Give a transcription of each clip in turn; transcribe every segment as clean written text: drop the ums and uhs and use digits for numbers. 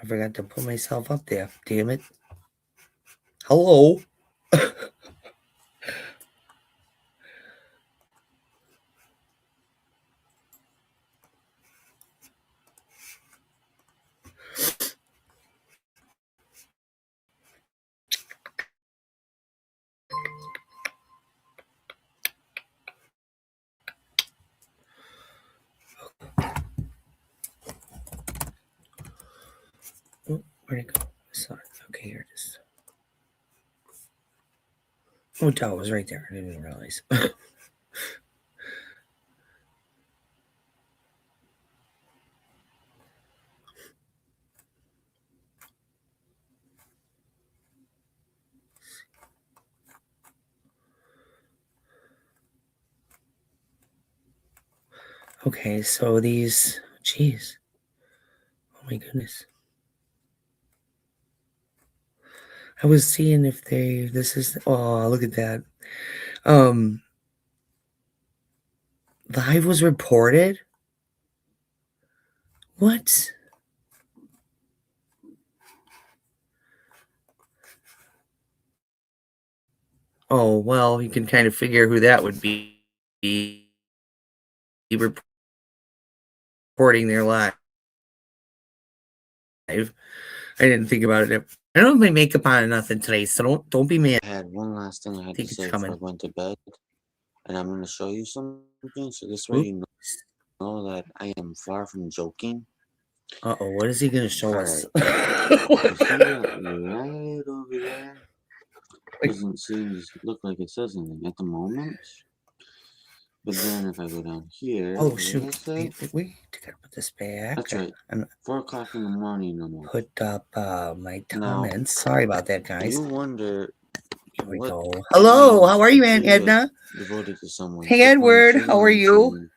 I forgot to put myself up there. Damn it. Hello. Oh, where'd it go? Sorry. Okay, here it is. Oh, it was right there. I didn't even realize. Okay, so these, jeez. Oh my goodness. I was seeing if this is, oh, look at that. Live was reported? What? Oh, well, you can kind of figure who that would be. Reporting their live. I didn't think about it. I don't have my makeup on or nothing today, so don't be mad. I had one last thing I had to say before I went to bed, and I'm going to show you something, so this way you know that I am far from joking. Uh-oh, what is he going to show us? You see that right over there? Doesn't seem to look like it says anything at the moment. But then if I go down here, oh shoot, wait, gotta put this back. That's right. 4 o'clock in the morning no more. Put up my comments. Sorry about that, guys. You wonder. Here we go. Hello, how are you, Aunt Edna? Devoted to someone. Hey, Edward, how are you?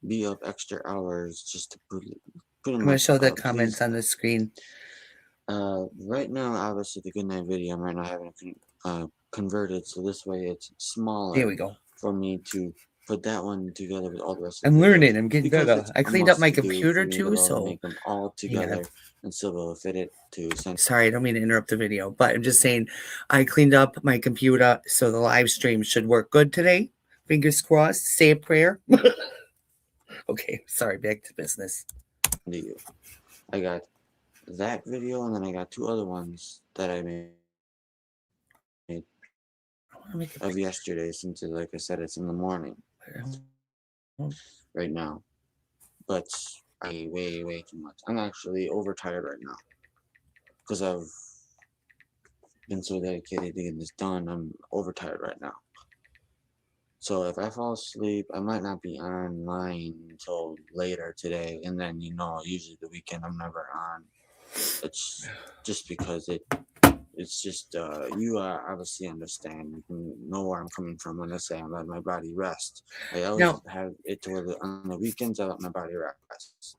Be up extra hours just to put I'm gonna show the comments on the screen. Right now, obviously, the good night video. I'm right now having it converted, so this way it's smaller. There we go. For me to put that one together with all the rest of the videos. I'm learning. I'm getting better. I cleaned up my computer too, so make them all together and still be able to fit it to send. Sorry, I don't mean to interrupt the video, but I'm just saying I cleaned up my computer, so the live stream should work good today. Fingers crossed. Say a prayer. Okay, sorry. Back to business. I got that video, and then I got 2 other ones that I made of yesterday, since, like I said, it's in the morning right now. But I way too much. I'm actually overtired right now because I've been so dedicated to get this done. I'm overtired right now. So if I fall asleep, I might not be online until later today, and then usually the weekend I'm never on. It's just because it's just you obviously understand. You know where I'm coming from when I say I let my body rest. I always have it to where on the weekends I let my body rest.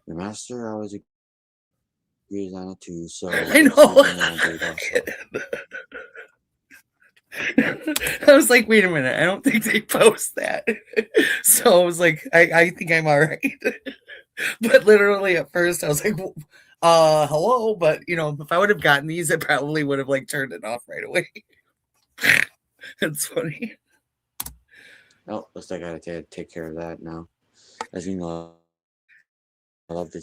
The master always agrees on it too, so I know. I was like, wait a minute, I don't think they post that. So I was like, I think I'm all right. But literally at first I was like, hello, but if I would have gotten these, I probably would have like turned it off right away. It's funny. Oh, looks like I gotta take care of that now. As you know, I love to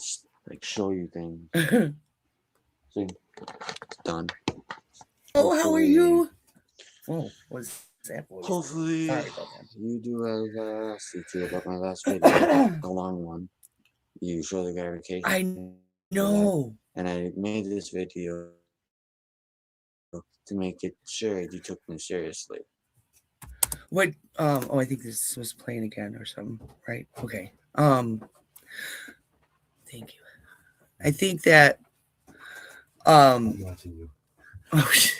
like show you things. See, it's done. Oh, how are you? Oh, what's that? Hopefully, you do as I asked you to about my last video, the long one. You show the verification. I know. And I made this video to make it sure you took me seriously. What? Oh, I think this was playing again or something, right? Okay. Thank you. I think that. I'm watching you. Oh shit.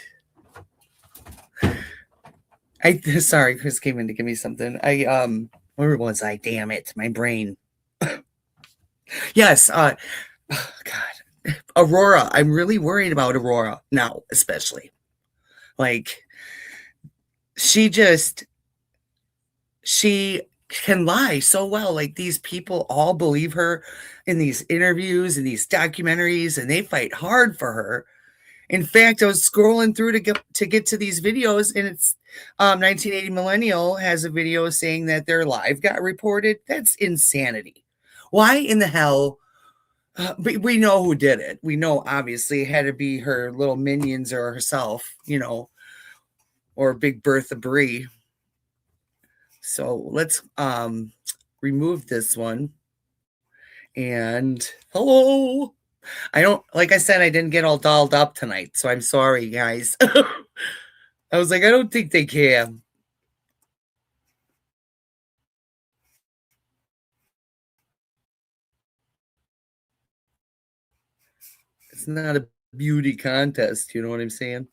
Sorry, Chris came in to give me something. Where was I? Damn it, my brain. Yes. Oh, God, Aurora. I'm really worried about Aurora now, especially. Like, she can lie so well. Like these people all believe her in these interviews and these documentaries, and they fight hard for her. In fact, I was scrolling through to get to these videos, and it's 1980 Millennial has a video saying that their live got reported. That's insanity. Why in the hell? But we know who did it. We know obviously it had to be her little minions or herself, or Big Bertha Brie. So let's remove this one. And hello. I don't, like I said, I didn't get all dolled up tonight, so I'm sorry, guys. I was like, I don't think they can. It's not a beauty contest, you know what I'm saying?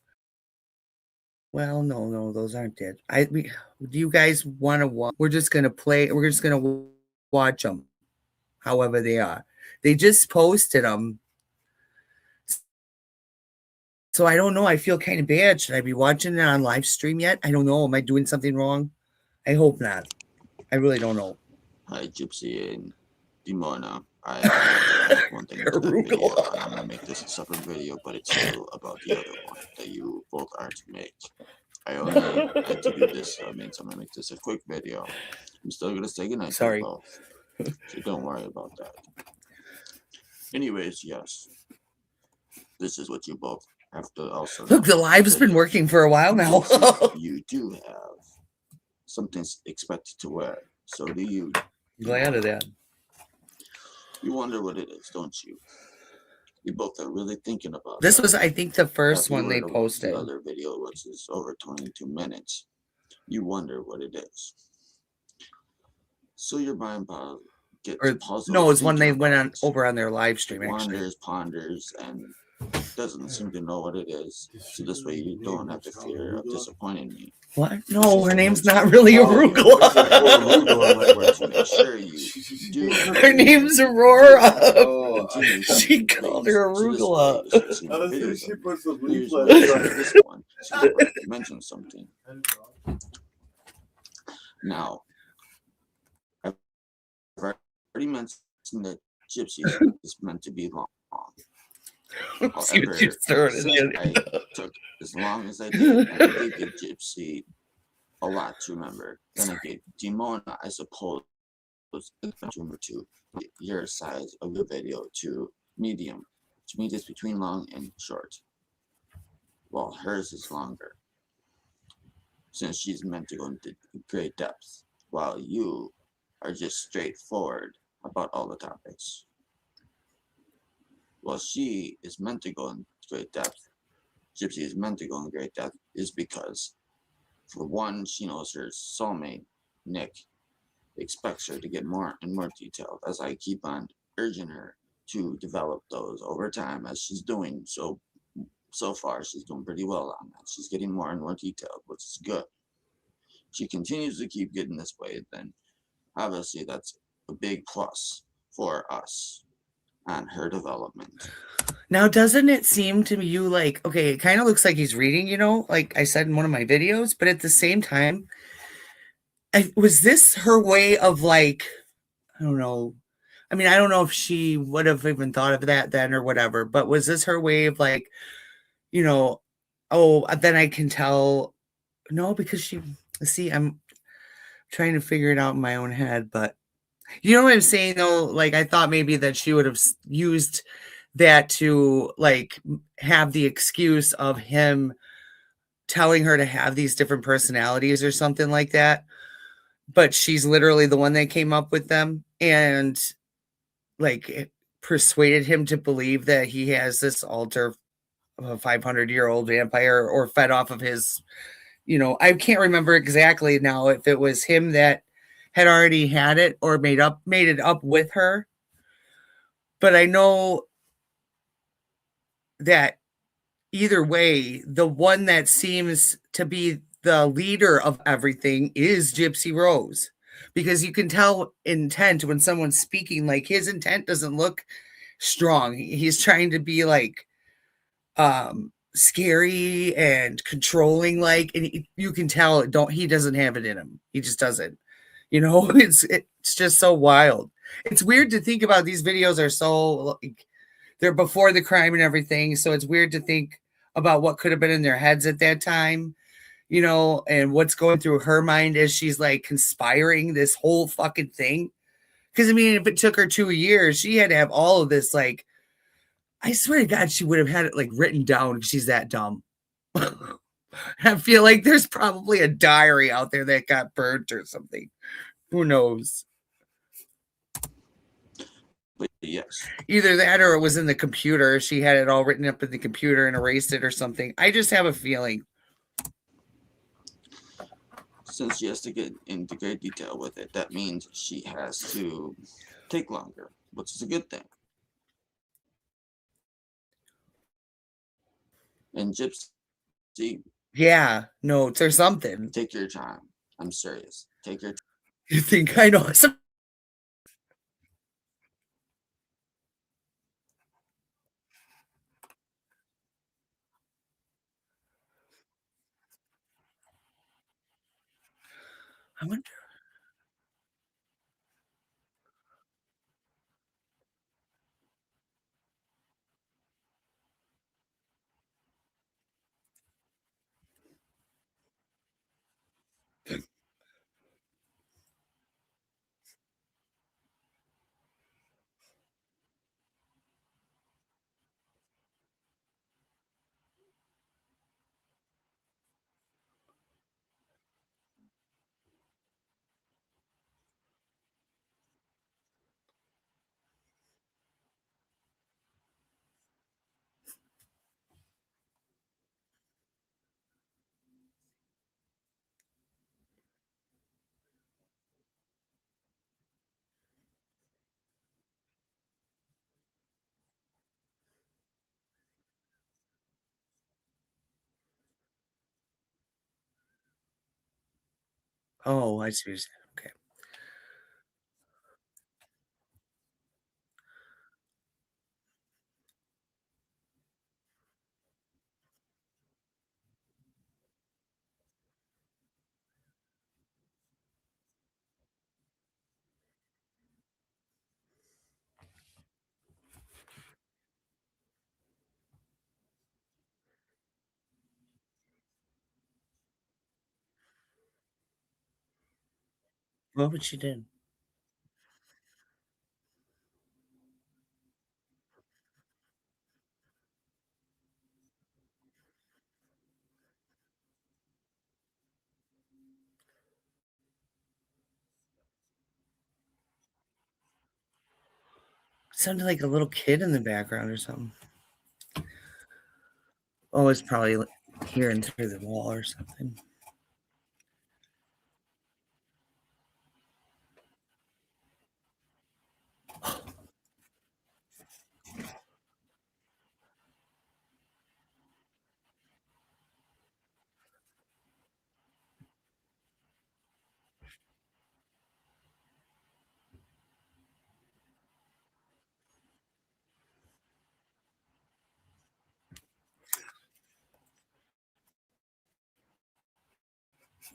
Well, no, those aren't dead. Do you guys want to watch? We're just gonna play. We're just gonna watch them, however they are. They just posted them, so I don't know. I feel kind of bad. Should I be watching it on live stream yet? I don't know. Am I doing something wrong? I hope not. I really don't know. Hi, Gypsy and Dimona. I one thing into the video. I'm gonna make this a separate video, but it's still about the other one that you both are to make. I only had to do this, so I'm gonna make this a quick video. I'm still gonna say goodnight to you both, so don't worry about that. Anyways, yes, this is what you both have to also. Look, the live's been working for a while now. You do have something expected to wear. So do you. Glad of that. You wonder what it is, don't you? You both are really thinking about this. That. Was, I think, the first one they posted. The other video, which is over 22 minutes. You wonder what it is. So your mind gets puzzled. No, it's when they went on over on their live stream. Wanders, ponders, and doesn't seem to know what it is. So this way you don't have to fear of disappointing me. What? No, her name's not really Arugula. Sure you do. Her name's Aurora. She called her Arugula. This one, she mentioned something. Now, I've already mentioned that Gypsy is meant to be long. However, I took as long as I did, I gave Gypsy a lot to remember. Then I gave Dimona, I suppose, remember to your size of the video to medium, which means it's between long and short. Well, hers is longer, since she's meant to go into great depth, while you are just straightforward about all the topics. Well, she is meant to go in great depth. Gypsy is meant to go in great depth is because, for one, she knows her soulmate, Nick, expects her to get more and more detailed as I keep on urging her to develop those over time as she's doing. So far, she's doing pretty well on that. She's getting more and more detailed, which is good. She continues to keep getting this way, then obviously that's a big plus for us on her development. Now, doesn't it seem to you like, okay, it kind of looks like he's reading, like I said in one of my videos, but at the same time, was this her way of like, I don't know. I mean, I don't know if she would have even thought of that then or whatever, but was this her way of like, oh, then I can tell, no, because I'm trying to figure it out in my own head, but you know what I'm saying though? Like, I thought maybe that she would have used that to like have the excuse of him telling her to have these different personalities or something like that. But she's literally the one that came up with them and like persuaded him to believe that he has this alter of a 500-year-old vampire or fed off of his, I can't remember exactly now if it was him that had already had it or made it up with her. But I know that either way, the one that seems to be the leader of everything is Gypsy Rose, because you can tell intent when someone's speaking. Like, his intent doesn't look strong. He's trying to be like scary and controlling, like, and you can tell he doesn't have it in him. He just doesn't. You know, it's just so wild. It's weird to think about. These videos are so like they're before the crime and everything, so it's weird to think about what could have been in their heads at that time, you know, and what's going through her mind as she's like conspiring this whole fucking thing. Because I mean, if it took her 2 years, she had to have all of this. Like, I swear to God, she would have had it like written down. She's that dumb. I feel like there's probably a diary out there that got burnt or something. Who knows? But yes, Either that or it was in the computer. She had it all written up in the computer and erased it or something. I just have a feeling. since she has to get into great detail with it, that means she has to take longer, which is a good thing. And Gypsy, Yeah, notes or something. take your time. I'm serious. Take your time. You think I know some? I wonder. Oh, I see what you're saying. Okay. What would she do? Sounded like a little kid in the background or something. Oh, it's probably hearing through the wall or something.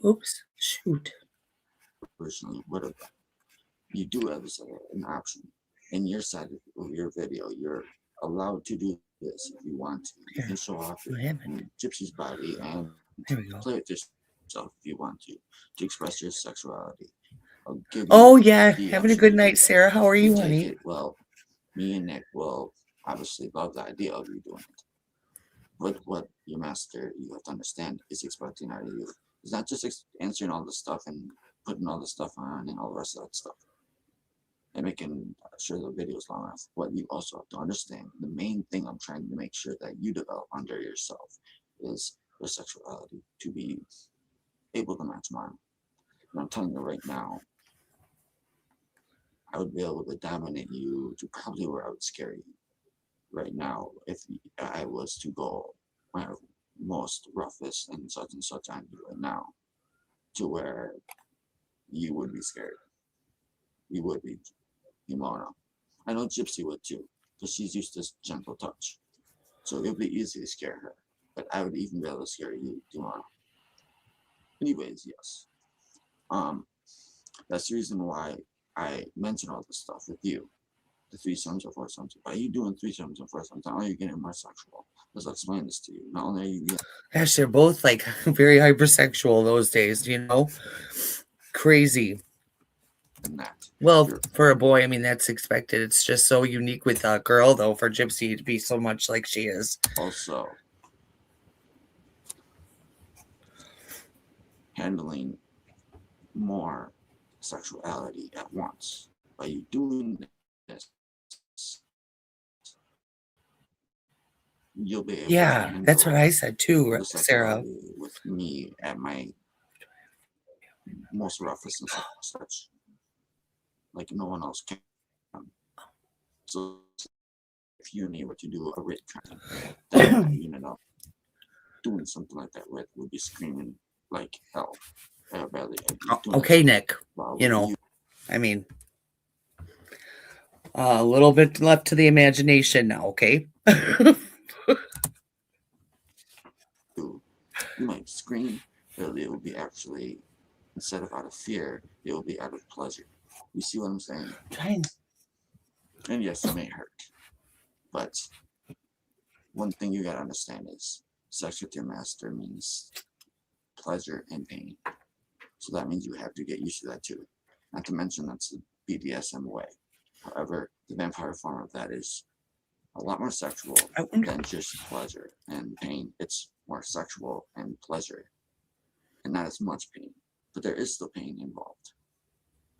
Oops. Shoot. Personally, what if you do have an option in your side of your video? You're allowed to do this if you want to. You Here. can show off What happened? your Gypsy's body and There we go. play with yourself if you want to express your sexuality. I'll give Oh, you yeah. the Having a option good to do night, that. Sarah. How are If you you, take honey? it, well, me and Nick will obviously love the idea of you doing it. But what your master, you have to understand, is expecting out of you. It's not just answering all the stuff and putting all the stuff on and all the rest of that stuff and making sure the video is long enough. What you also have to understand, the main thing I'm trying to make sure that you develop under yourself is your sexuality to be able to match mine. And I'm telling you right now, I would be able to dominate you to probably where I would scare you right now if I was to go my most roughest and such on you right now to where you would be scared. You would be Imona. I know Gypsy would too, because she's used to gentle touch. So it would be easy to scare her. But I would even be able to scare you, Imona. Anyways, yes. Um, That's the reason why I mention all this stuff with you. The threesomes or foursomes. By you doing threesomes and foursomes, not only are you getting more sexual, let's explain this to you. Not only are you getting Gosh, they're both like very hypersexual those days, you know? Crazy. that, Well, you're for a boy, I mean, that's expected. It's just so unique with a girl, though, for Gypsy to be so much like she is. also handling more sexuality at once. By you doing this, you'll be able to Yeah, that's what handle I said too, the Sarah. sexuality with me at my most roughest and such, like no one else can. So if you knew what to do a rape kind, then you know doing something like that with would be screaming like hell. Badly. Okay, Nick. You know, I mean, a little bit left to the imagination now, okay? You might scream, but it will be actually, instead of out of fear, it will be out of pleasure. You see what I'm saying? And yes, it may hurt. But one thing you gotta understand is sex with your master means pleasure and pain. So that means you have to get used to that too. Not to mention that's the BDSM way. However, the vampire form of that is a lot more sexual than just pleasure and pain. It's more sexual and pleasure, and not as much pain. But there is still pain involved.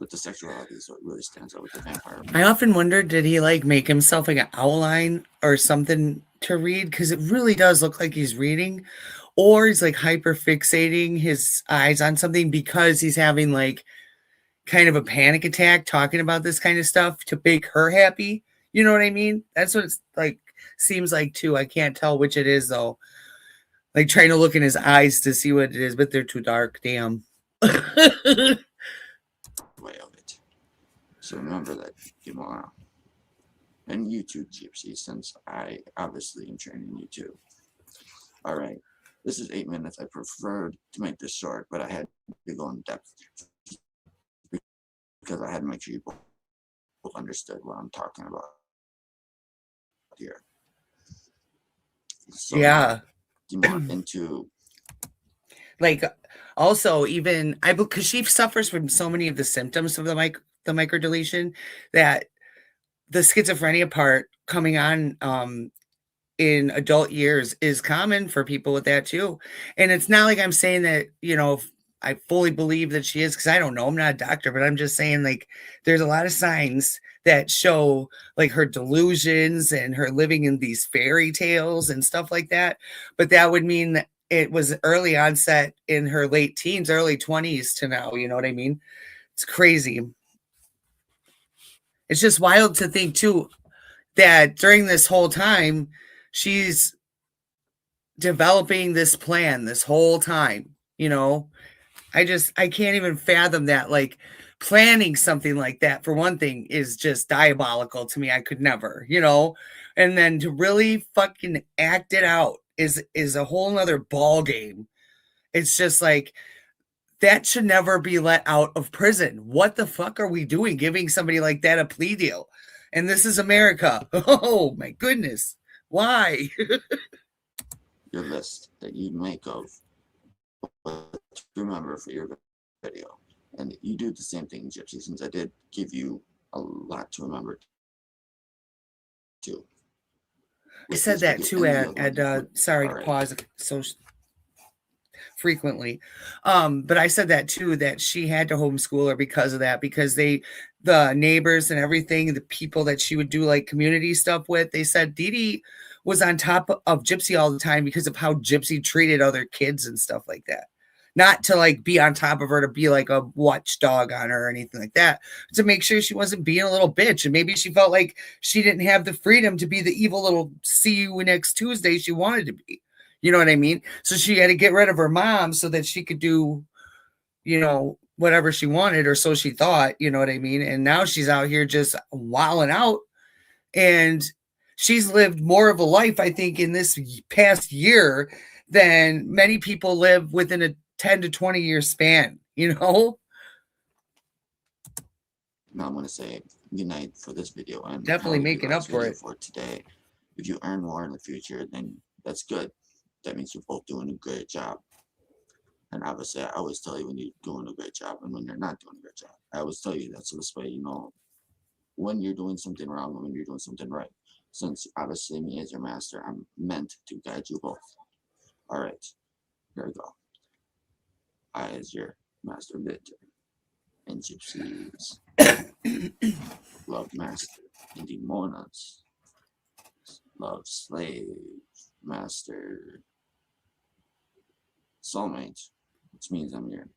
But the sexuality is what really stands out with the vampire. I often wondered, did he like make himself like an outline or something to read? Because it really does look like he's reading, or he's like hyper fixating his eyes on something because he's having like kind of a panic attack talking about this kind of stuff to make her happy. You know what I mean? That's what it's like, seems like too. I can't tell which it is though. Like trying to look in his eyes to see what it is, but they're too dark. Damn. Way of it. So remember that, Gimora. And you too, Gypsy, since I obviously am training you too. Alright. This is 8 minutes. I preferred to make this short, but I had to go in depth because I had to make sure you both understood what I'm talking about here. So yeah. into like also even I because she suffers from so many of the symptoms of the microdeletion that the schizophrenia part coming on in adult years is common for people with that too. And it's not like I'm saying that, you know, I fully believe that she is, because I don't know, I'm not a doctor, but I'm just saying like there's a lot of signs that show like her delusions and her living in these fairy tales and stuff like that. But that would mean that it was early onset in her late teens, early 20s to now, you know what I mean? It's crazy. It's just wild to think too that during this whole time she's developing this plan this whole time, you know. I can't even fathom that. Like planning something like that, for one thing, is just diabolical to me. I could never, you know. And then to really fucking act it out is a whole nother ball game. It's just like that should never be let out of prison. What the fuck are we doing giving somebody like that a plea deal? And this is America. Oh my goodness. Why? your list that you make of what to remember for your video. And you do the same thing, Gypsy, since I did give you a lot to remember too. I said that too at sorry to pause so frequently. But I said that too, that she had to homeschool her because of that, because the neighbors and everything, the people that she would do like community stuff with, they said Dee Dee was on top of Gypsy all the time because of how Gypsy treated other kids and stuff like that. Not to like be on top of her to be like a watchdog on her or anything like that, to make sure she wasn't being a little bitch. And maybe she felt like she didn't have the freedom to be the evil little see you next Tuesday she wanted to be. You know what I mean? So she had to get rid of her mom so that she could do, you know, whatever she wanted, or so she thought, you know what I mean? And now she's out here just wilding out. And she's lived more of a life, I think, in this past year than many people live within a 10 to 20 year span, you know? Now I'm gonna say good night for this video and Definitely probably making up last for video it. for today. If you earn more in the future, then that's good. That means you're both doing a great job. And obviously, I always tell you when you're doing a great job and when you're not doing a great job. I always tell you that, so this way you know when you're doing something wrong and when you're doing something right. Since obviously me as your master, I'm meant to guide you both. All right, here we go. I as your master Victor and Gypsy's love master and Demona's love slave master soulmate, which means I'm your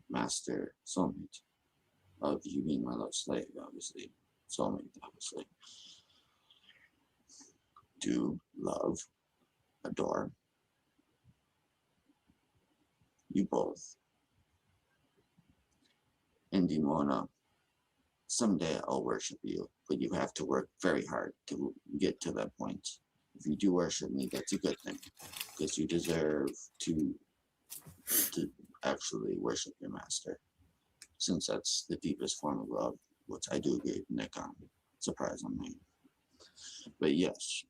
master soulmate of you being my love slave, obviously. Soulmate, obviously. Do love, adore you both. And Demona, someday I'll worship you, but you have to work very hard to get to that point. If you do worship me, that's a good thing, because you deserve to actually worship your master, since that's the deepest form of love, which I do agree with Nick on, surprisingly. But yes,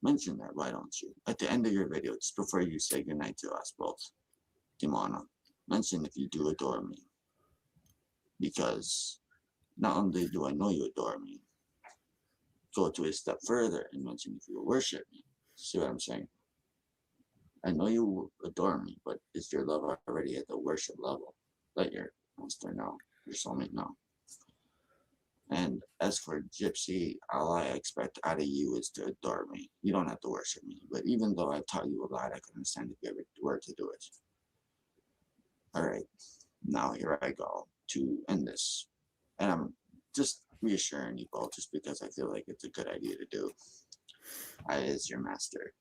mention that, why don't you? At the end of your video, just before you say goodnight to us both, Demona, mention if you do adore me. Because not only do I know you adore me, go to a step further and mention if you worship me. See what I'm saying? I know you adore me, but is your love already at the worship level? Let your master know, your soulmate know. And as for Gypsy, all I expect out of you is to adore me. You don't have to worship me, but even though I've taught you a lot, I can understand if you ever were to do it. All right, now here I go to end this. And I'm just reassuring you both just because I feel like it's a good idea to do. I is your master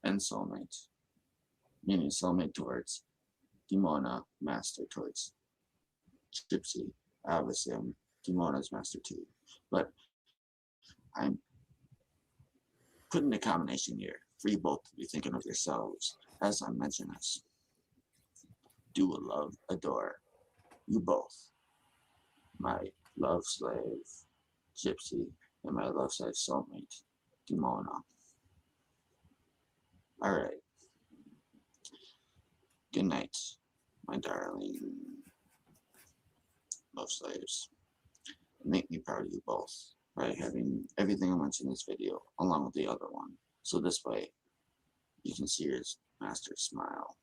and soulmate, meaning soulmate towards Demona, master towards Gypsy. Obviously, I'm Demona's master too, but I'm putting a combination here for you both to be thinking of yourselves as I mention this. Do love, adore you both, my love slave Gypsy and my love slave soulmate Demona. All right. Good night, my darling love slaves. Make me proud of you both by having everything I mentioned in this video along with the other one. So this way you can see your master smile.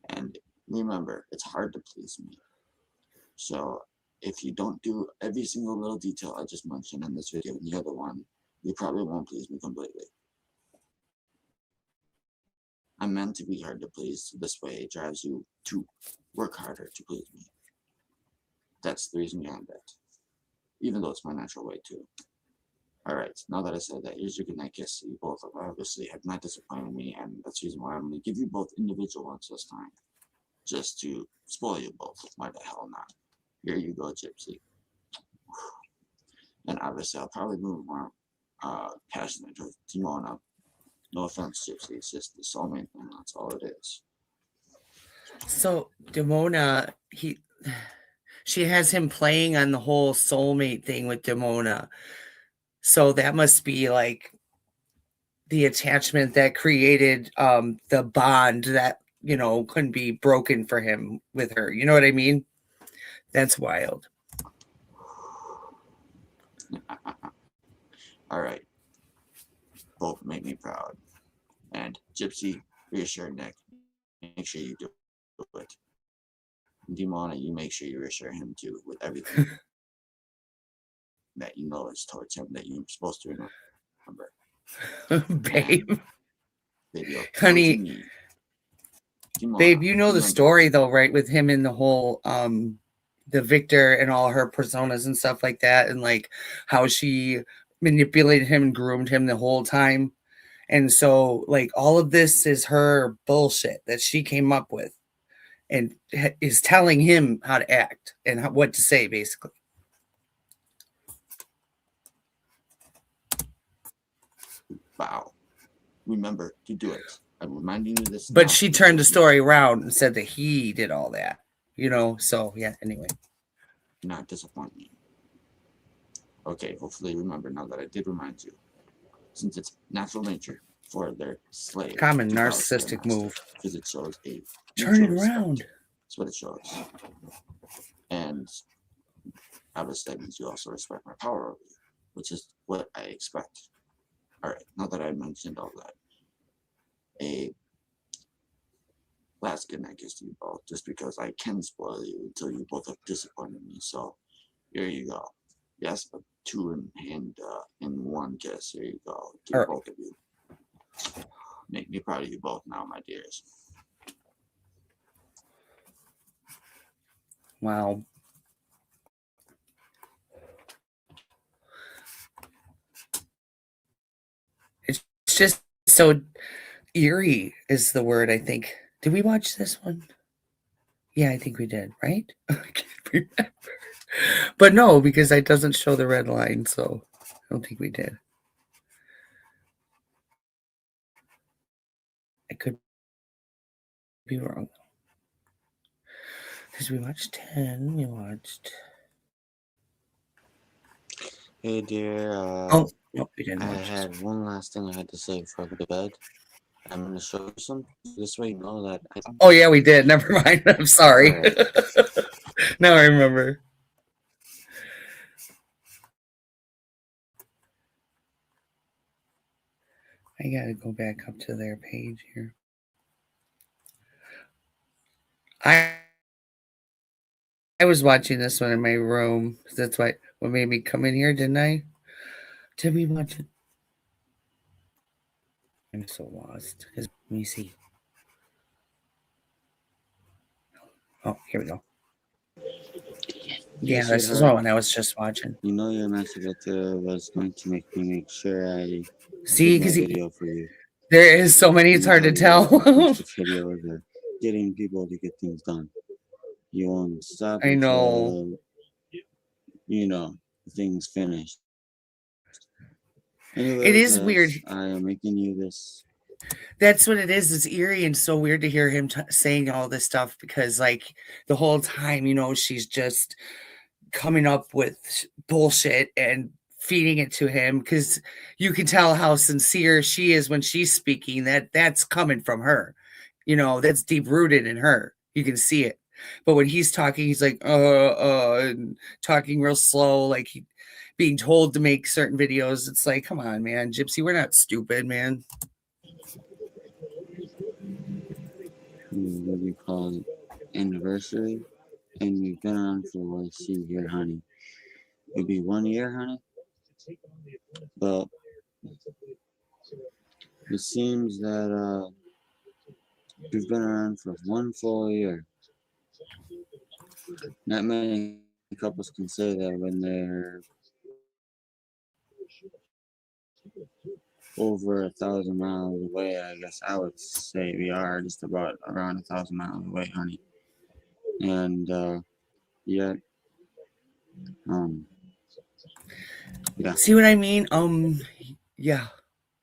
And remember, it's hard to please me. So if you don't do every single little detail I just mentioned in this video and the other one, you probably won't please me completely. I'm meant to be hard to please, so this way it drives you to work harder to please me. That's the reason behind that. Even though it's my natural way too. Alright, now that I said that, here's your goodnight kiss. You both obviously have not disappointed me, and that's the reason why I'm going to give you both individual ones this time. Just to spoil you both. Why the hell not? Here you go, Gypsy. And obviously, I'll probably move more passionate with Timona. No offense, Gypsy. It's just the soulmate thing. That's all it is. So Demona, she has him playing on the whole soulmate thing with Demona. So that must be like the attachment that created the bond that, you know, couldn't be broken for him with her. You know what I mean? That's wild. Alright. Both make me proud. And Gypsy, reassure Nick. Make sure you do it. Demona, you make sure you reassure him too with everything that you know is towards him that you're supposed to remember. Babe. And video Honey, me. Demona, babe, you know the remember, story though, right? With him in the whole the Victor and all her personas and stuff like that, and like how she manipulated him and groomed him the whole time. And so like all of this is her bullshit that she came up with and is telling him how to act and what to say, basically. wow. Remember to do it. I'm reminding you this But now. she turned the story around and said that he did all that, so yeah, anyway. Not disappoint me. Okay, hopefully remember now that I did remind you. Since it's natural nature for their slave Common to bow to their narcissistic master, move. because it shows a Turn mutual it respect. around. That's what it shows. And obviously that means you also respect my power over you, which is what I expect. Alright, now that I mentioned all that, a last good night kiss to you both, just because I can spoil you until you both have disappointed me. So here you go. Yes, a 2 in 1 kiss. Here you go to both of you. Make me proud of you both now, my dears. Wow. It's just so eerie is the word, I think. Did we watch this one? Yeah, I think we did, right? I can't remember. But no, because it doesn't show the red line, so I don't think we did. I could be wrong. Because we watched 10, we watched... Hey dear, no, we didn't I watch had one last thing I had to say before I go to bed. I'm going to show you some. This way you know that Oh yeah, we did. Never mind. I'm sorry. Right. Now I remember. I gotta go back up to their page here. I was watching this one in my room. That's what made me come in here, didn't I? Did we watch it? I'm so lost. Let me see. Oh, here we go. Yeah, this is the one I was just watching. You know your message right there was going to make me make sure I see did my video for you. There is so many, it's hard to tell. The videos are getting people to get things done. You won't stop I know. until, things finished. Anyways, it is weird. I am making you this. That's what it is. It's eerie and so weird to hear him saying all this stuff because, like, the whole time, she's just coming up with bullshit and feeding it to him because you can tell how sincere she is when she's speaking. That's coming from her. That's deep rooted in her. You can see it. But when he's talking, he's like, and talking real slow, like being told to make certain videos. It's like, come on, man, Gypsy, we're not stupid, man. What do you call it? Anniversary, and we've been on for let's see here, honey. It'll be 1 year, honey. But it seems that we've been around for 1 full year. Not many couples can say that when they're over 1,000 miles away. I guess I would say we are just about around 1,000 miles away, honey. And yet, yeah. See what I mean? Yeah.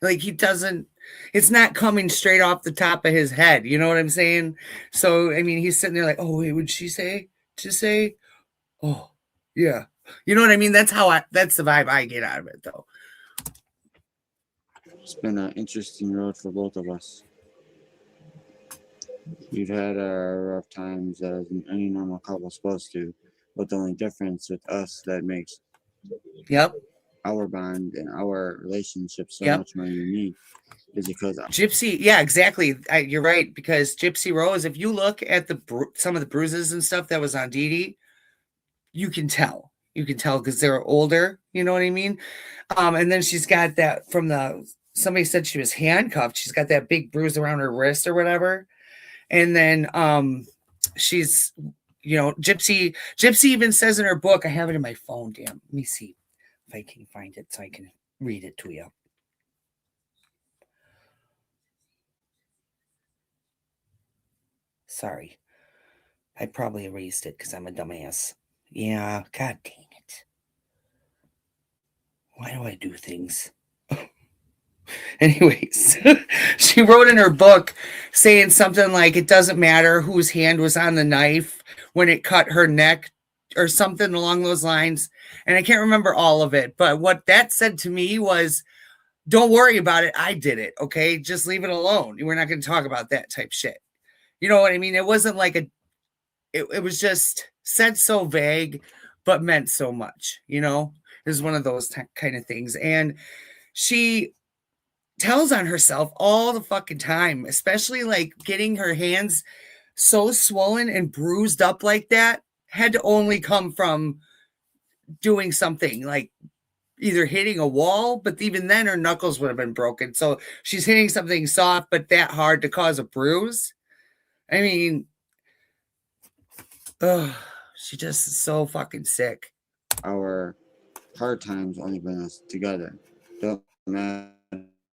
Like he doesn't, it's not coming straight off the top of his head. You know what I'm saying? So, I mean, he's sitting there like, oh, wait, would she say? To say? Oh, yeah. You know what I mean? That's the vibe I get out of it, though. It's been an interesting road for both of us. We've had our rough times as any normal couple's supposed to, but the only difference with us that makes our bond and our relationship so much more unique is because Gypsy, yeah, exactly. You're right, because Gypsy Rose, if you look at some of the bruises and stuff that was on Dee Dee, you can tell. You can tell because they're older, you know what I mean? And then she's got that somebody said she was handcuffed. She's got that big bruise around her wrist or whatever. And then she's, Gypsy even says in her book, I have it in my phone, damn. Let me see if I can find it so I can read it to you. Sorry. I probably erased it because I'm a dumbass. Yeah, god dang it. Why do I do things? Anyways, she wrote in her book saying something like it doesn't matter whose hand was on the knife when it cut her neck or something along those lines. And I can't remember all of it, but what that said to me was don't worry about it. I did it. Okay. Just leave it alone. We're not going to talk about that type shit. You know what I mean? It wasn't like it was just said so vague, but meant so much, you know? It was one of those kind of things. And she tells on herself all the fucking time, especially like getting her hands so swollen and bruised up like that had to only come from doing something like either hitting a wall, but even then her knuckles would have been broken. So she's hitting something soft, but that hard to cause a bruise. I mean, ugh, she just is so fucking sick. Our hard times only bring us together. Don't matter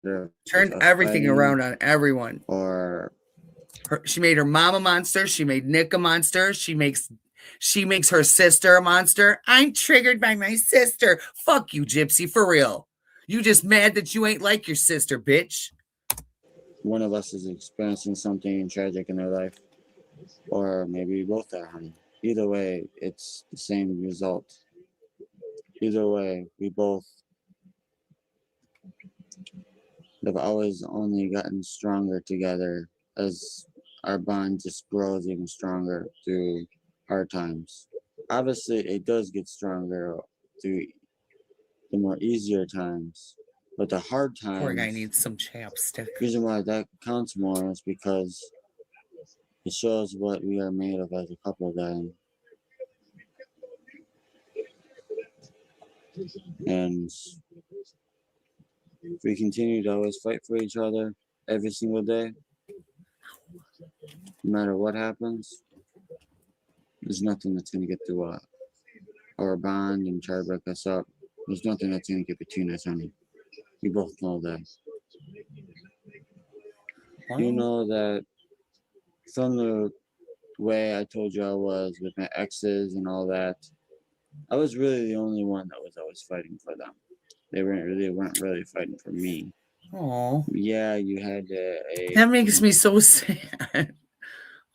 if Turned us everything fighting around on everyone. or She made her mom a monster. She made Nick a monster. She makes her sister a monster. I'm triggered by my sister. Fuck you, Gypsy, for real. You just mad that you ain't like your sister, bitch. one of us is experiencing something tragic in their life, or maybe we both are, honey. Either way, it's the same result. Either way, we both have always only gotten stronger together as our bond just grows even stronger through hard times. Obviously, it does get stronger through the more easier times, but the hard Poor guy times, needs some chapstick. the reason why that counts more is because it shows what we are made of as a couple then. And if we continue to always fight for each other every single day, no matter what happens, there's nothing that's going to get through our bond and try to break us up. There's nothing that's going to get between us, honey. We both know that. You know that from the way I told you I was with my exes and all that, I was really the only one that was always fighting for them. They weren't really fighting for me. Oh, Yeah, you had that makes me so sad.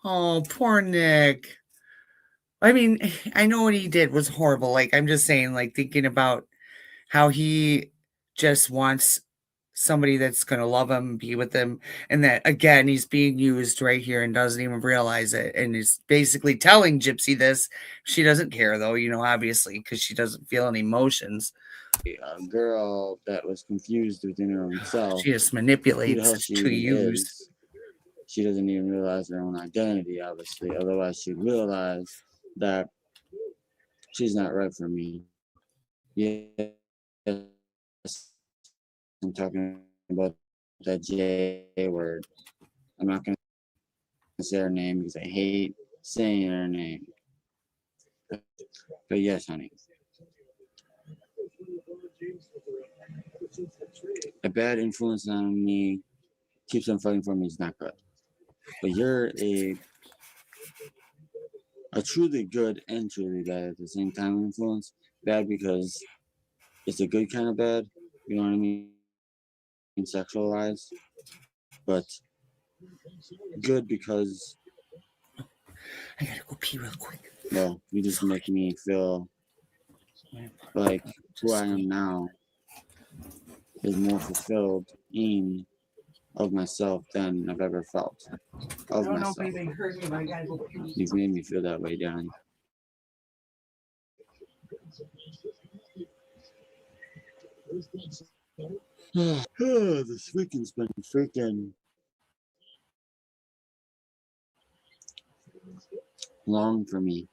Oh, poor Nick. I mean, I know what he did was horrible. Like, I'm just saying, like, thinking about how he just wants somebody that's going to love him, be with him, and that, again, he's being used right here and doesn't even realize it. And is basically telling Gypsy this. She doesn't care, though, you know, obviously, because she doesn't feel any emotions. a girl that was confused within her own self. She just Who the manipulates hell she to even use. is. She doesn't even realize her own identity, obviously. Otherwise, she'd realize that she's not right for me. Yes, I'm talking about that J word. I'm not going to say her name because I hate saying her name. But yes, honey. A bad influence on me keeps on fighting for me is not good. But you're a truly good and truly bad at the same time influence. Bad because it's a good kind of bad, you know what I mean? Sexualized. But good because, I gotta go pee real quick. well, you just make me feel like who I am now is more fulfilled in of myself than I've ever felt of myself. You've made me feel that way, Donnie. This weekend's been freaking long for me.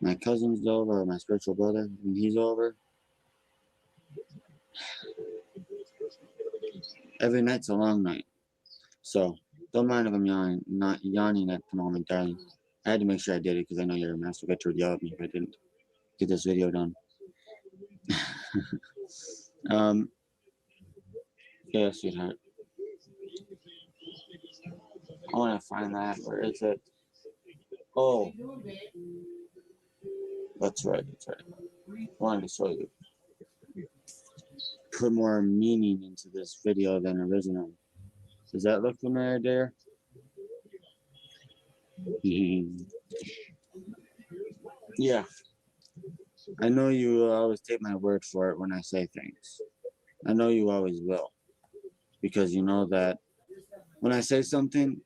My cousin's over, or my spiritual brother, when he's over, every night's a long night. So don't mind if I'm not yawning at the moment, darling. I had to make sure I did it because I know your masturbator would yell at me if I didn't get this video done. Yeah, sweetheart. I want to find that. Where is it? Oh, that's right. That's right. I wanted to show you. put more meaning into this video than original. Does that look familiar there? Yeah, I know you will always take my word for it when I say things. I know you always will, because you know that when I say something,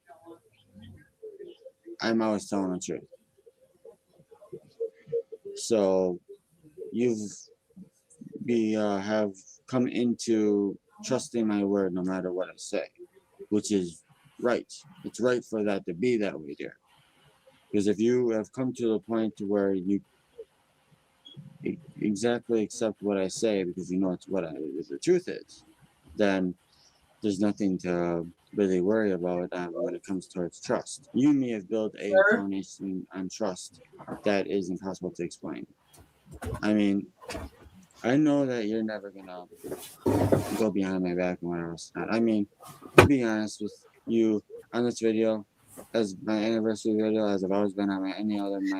I'm always telling the truth. So you've have come into trusting my word no matter what I say, which is right. It's right for that to be that way, dear. Because if you have come to the point to where you exactly accept what I say because you know it's what the truth is, then there's nothing to really worry about when it comes towards trust. You may have built a foundation on trust that is impossible to explain. I mean, I know that you're never gonna go behind my back and whatever else. I mean, to be honest with you, on this video, as my anniversary video, as I've always been on my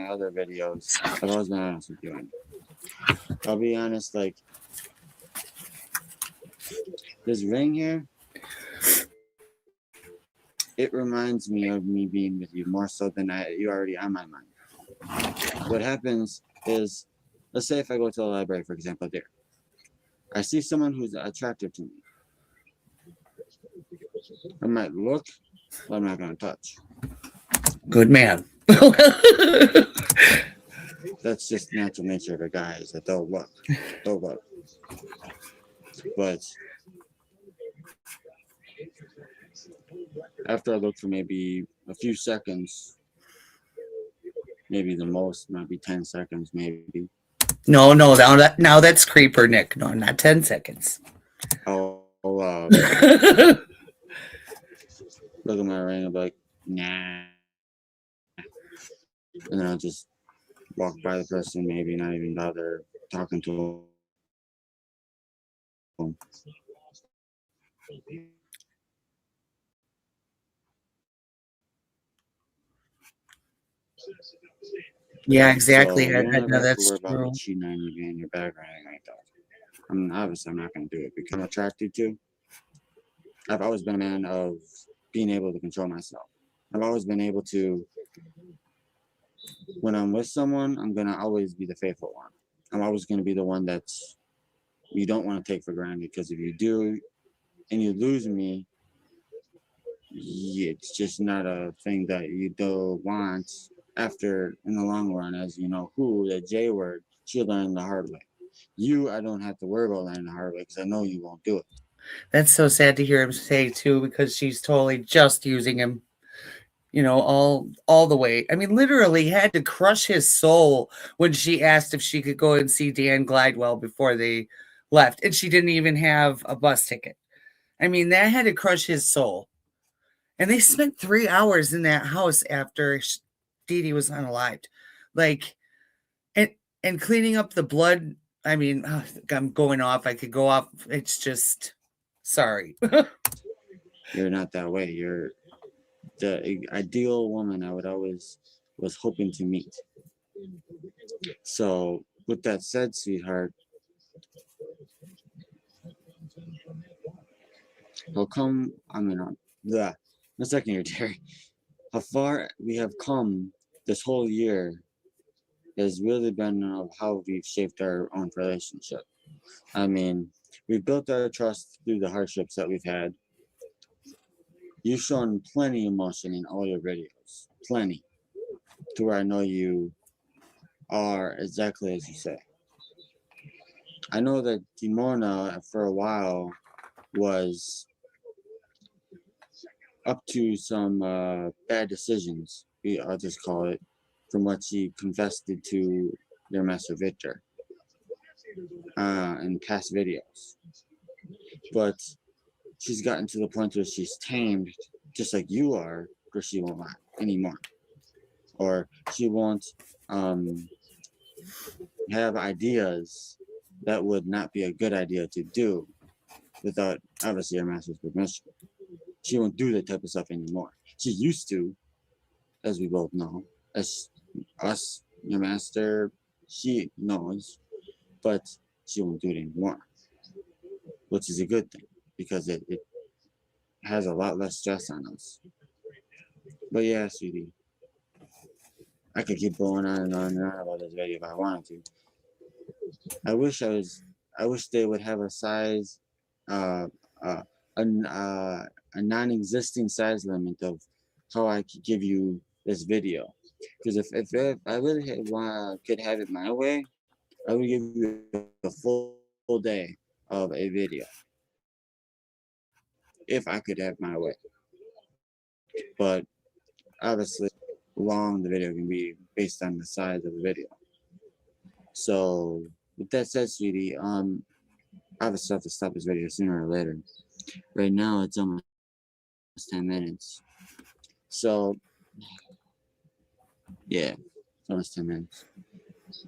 other videos, I've always been honest with you. And I'll be honest, like this ring here, it reminds me of me being with you more so than you already on my mind. What happens is, let's say if I go to the library, for example, there, I see someone who's attractive to me. I might look, but I'm not gonna touch. Good man. That's just natural nature of a guy, is that they'll look. But after I look for maybe a few seconds, maybe the most might be 10 seconds, maybe. No, now that's creeper, Nick. No, not 10 seconds. I'll look at my ring and be like, nah. And then I'll just walk by the person, maybe not even bother talking to them. Yeah, exactly. So you don't ever No, have to that's worry about me true. cheating on you behind your back or anything like that. I mean, obviously, I'm not going to do it because I'm attracted to. I've always been a man of being able to control myself. I've always been able to, when I'm with someone, I'm going to always be the faithful one. I'm always going to be the one that's you don't want to take for granted, because if you do and you lose me, it's just not a thing that you do want after in the long run, as you know who, the J word, she learned the hard way. You, I don't have to worry about learning the hard way because I know you won't do it. That's so sad to hear him say too, because she's totally just using him, all the way. I mean, literally had to crush his soul when she asked if she could go and see Dan Glidewell before they left, and she didn't even have a bus ticket. I mean, that had to crush his soul. And they spent 3 hours in that house after Dee Dee was unalived, like, and cleaning up the blood. I mean, I'm going off. I could go off. It's just sorry. You're not that way. You're the ideal woman I would always was hoping to meet. So with that said, sweetheart, how come the second year, Terry, how far we have come this whole year has really been of how we've shaped our own relationship. I mean, we've built our trust through the hardships that we've had. You've shown plenty emotion in all your videos, plenty, to where I know you are exactly as you say. I know that Timona for a while was up to some bad decisions, I'll just call it, from what she confessed to their master Victor in past videos. But she's gotten to the point where she's tamed, just like you are, where she won't lie anymore. Or she won't have ideas that would not be a good idea to do without, obviously, your master's permission. She won't do that type of stuff anymore. She used to, as we both know, as us, your master, she knows, but she won't do it anymore. which is a good thing because it has a lot less stress on us. But yeah, sweetie, I could keep going on and on and on about this video if I wanted to. I wish I was. I wish they would have a size, uh, uh, a non-existing size limit of how I could give you this video. Because if I really could have it my way, I would give you a full day of a video. If I could have my way, but obviously, long the video can be based on the size of the video. So with that said, sweetie, obviously I have to stop this video sooner or later. Right now it's almost 10 minutes. So yeah, it's almost 10 minutes.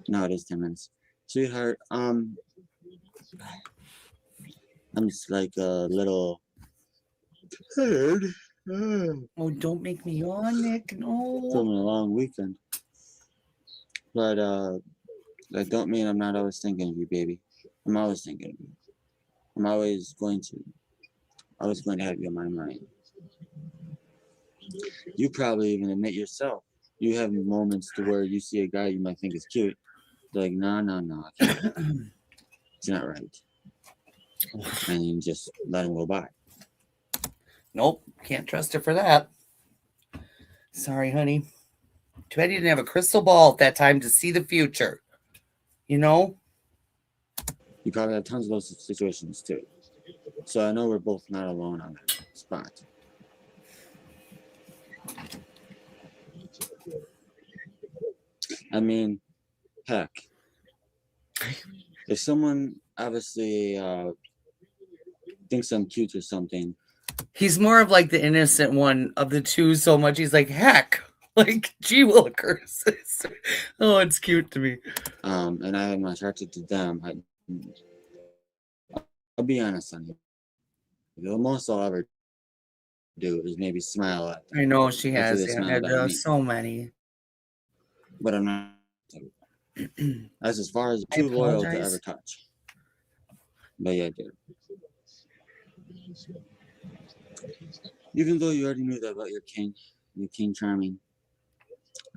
No, it is 10 minutes. Sweetheart, I'm just like a little tired. Oh, don't make me yawn, Nick. From No. a long weekend. But that don't mean I'm not always thinking of you, baby. I'm always thinking of you. I'm always going to have you on my mind. You probably even admit yourself. You have moments to where you see a guy you might think is cute. You're like, no, I can't. It's not right. And you just let him go by. Nope, can't trust her for that. Sorry, honey. Too bad you didn't have a crystal ball at that time to see the future. You know? You probably have tons of those situations too. So I know we're both not alone on that spot. I mean, heck, if someone obviously thinks I'm cute or something, He's more of like the innocent one of the two so much. He's like, heck, like, gee willikers. Oh, it's cute to me. And I am attracted to them, I'll be honest on you. The most I'll ever do is maybe smile at them. I know she has smiled at me. so many. But I'm not. That's as far as too loyal to ever touch. But yeah, dude. Even though you already knew that about your king charming,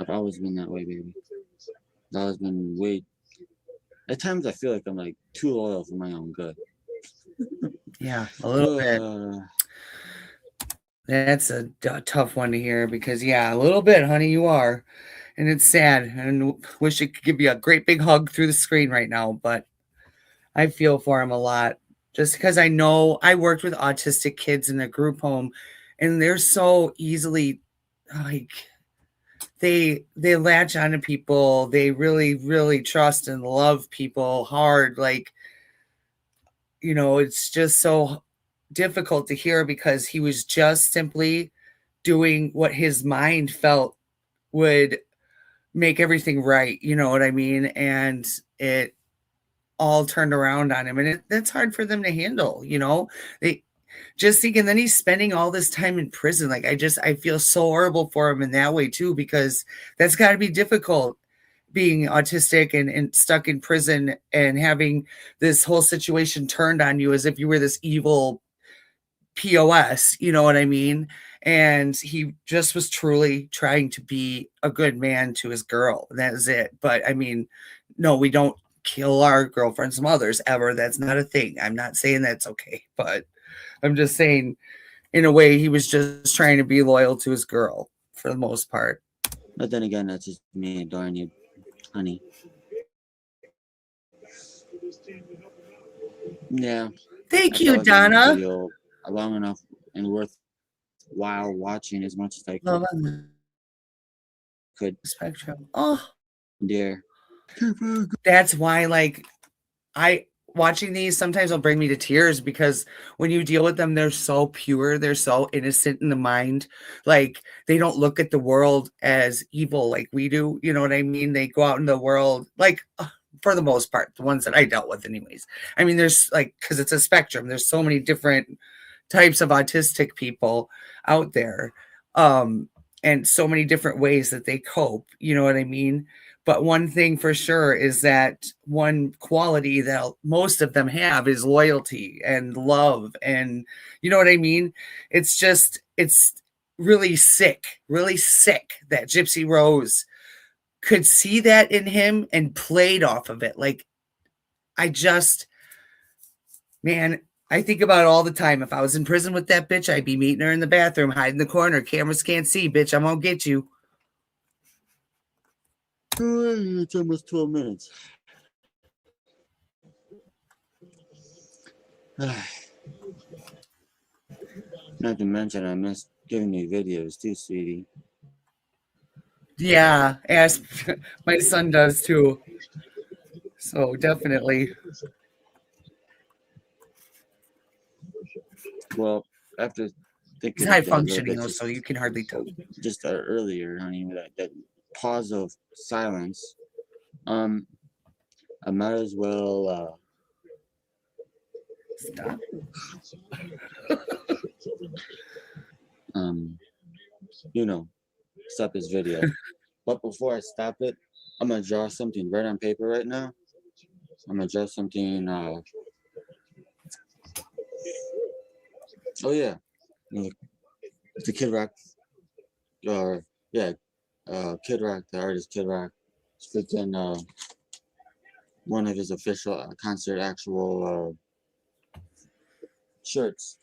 I've always been that way, baby. I've always been way. At times, I feel like I'm like too loyal for my own good. Yeah, a little bit. That's a tough one to hear because, yeah, a little bit, honey, you are. And it's sad. And wish I could give you a great big hug through the screen right now, but I feel for him a lot. Just because I know I worked with autistic kids in a group home, and they're so easily like they latch onto people. They really, really trust and love people hard. Like, you know, it's just so difficult to hear because he was just simply doing what his mind felt would make everything right. You know what I mean? And it all turned around on him, and that's hard for them to handle. You know, they just think, and then he's spending all this time in prison. Like, I feel so horrible for him in that way too, because that's got to be difficult being autistic and stuck in prison and having this whole situation turned on you as if you were this evil POS, you know what I mean? And he just was truly trying to be a good man to his girl. That is it. But I mean, no, we don't kill our girlfriends and mothers ever. That's not a thing. I'm not saying that's okay, but I'm just saying, in a way, he was just trying to be loyal to his girl for the most part. But then again, that's just me adoring you, honey. Yeah. Thank you, Donna. Video long enough and worthwhile watching as much as I could. Spectrum. Oh, dear. That's why, like, watching these sometimes will bring me to tears because when you deal with them, they're so pure, they're so innocent in the mind. Like, they don't look at the world as evil like we do. You know what I mean? They go out in the world, like, for the most part, the ones that I dealt with anyways. I mean, there's like, because it's a spectrum, there's so many different types of autistic people out there, and so many different ways that they cope. You know what I mean? But one thing for sure is that one quality that most of them have is loyalty and love. And you know what I mean? It's really sick that Gypsy Rose could see that in him and played off of it. Like, I just, man, I think about it all the time. If I was in prison with that bitch, I'd be meeting her in the bathroom, hide in the corner. Cameras can't see, bitch. I'm gonna get you. It's almost 12 minutes. Not to mention, I miss giving you videos too, sweetie. Yeah, as my son does too. So definitely. Well, after He's thinking high of that a little functioning bit, though, so you can hardly tell. just earlier, honey, that pause of silence, I might as well Stop. stop this video. But before I stop it, I'm gonna draw something right on paper right now. I'm gonna draw something. Oh yeah, the Kid Rock, or yeah, Kid Rock, the artist Kid Rock, it's freaking one of his official concert actual shirts.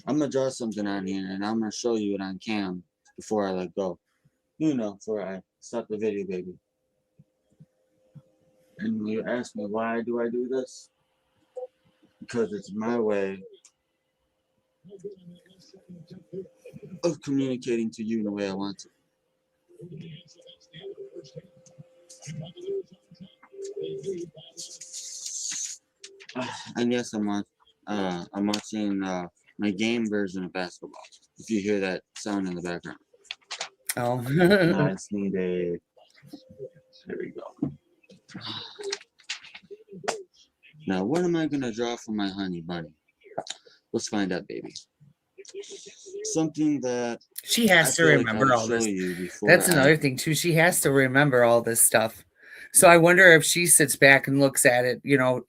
I'm gonna draw something on here and I'm gonna show you it on cam before I let go. Before I stop the video, baby. And you ask me, why do I do this? Because it's my way of communicating to you in the way I want to. And yes, I'm watching my game version of basketball. If you hear that sound in the background. Oh. Now I just need a. There we go. Now, what am I gonna draw for my honey bunny? Let's find out, baby. Something that She has to remember all this. That's another thing too. She has to remember all this stuff. So I wonder if she sits back and looks at it,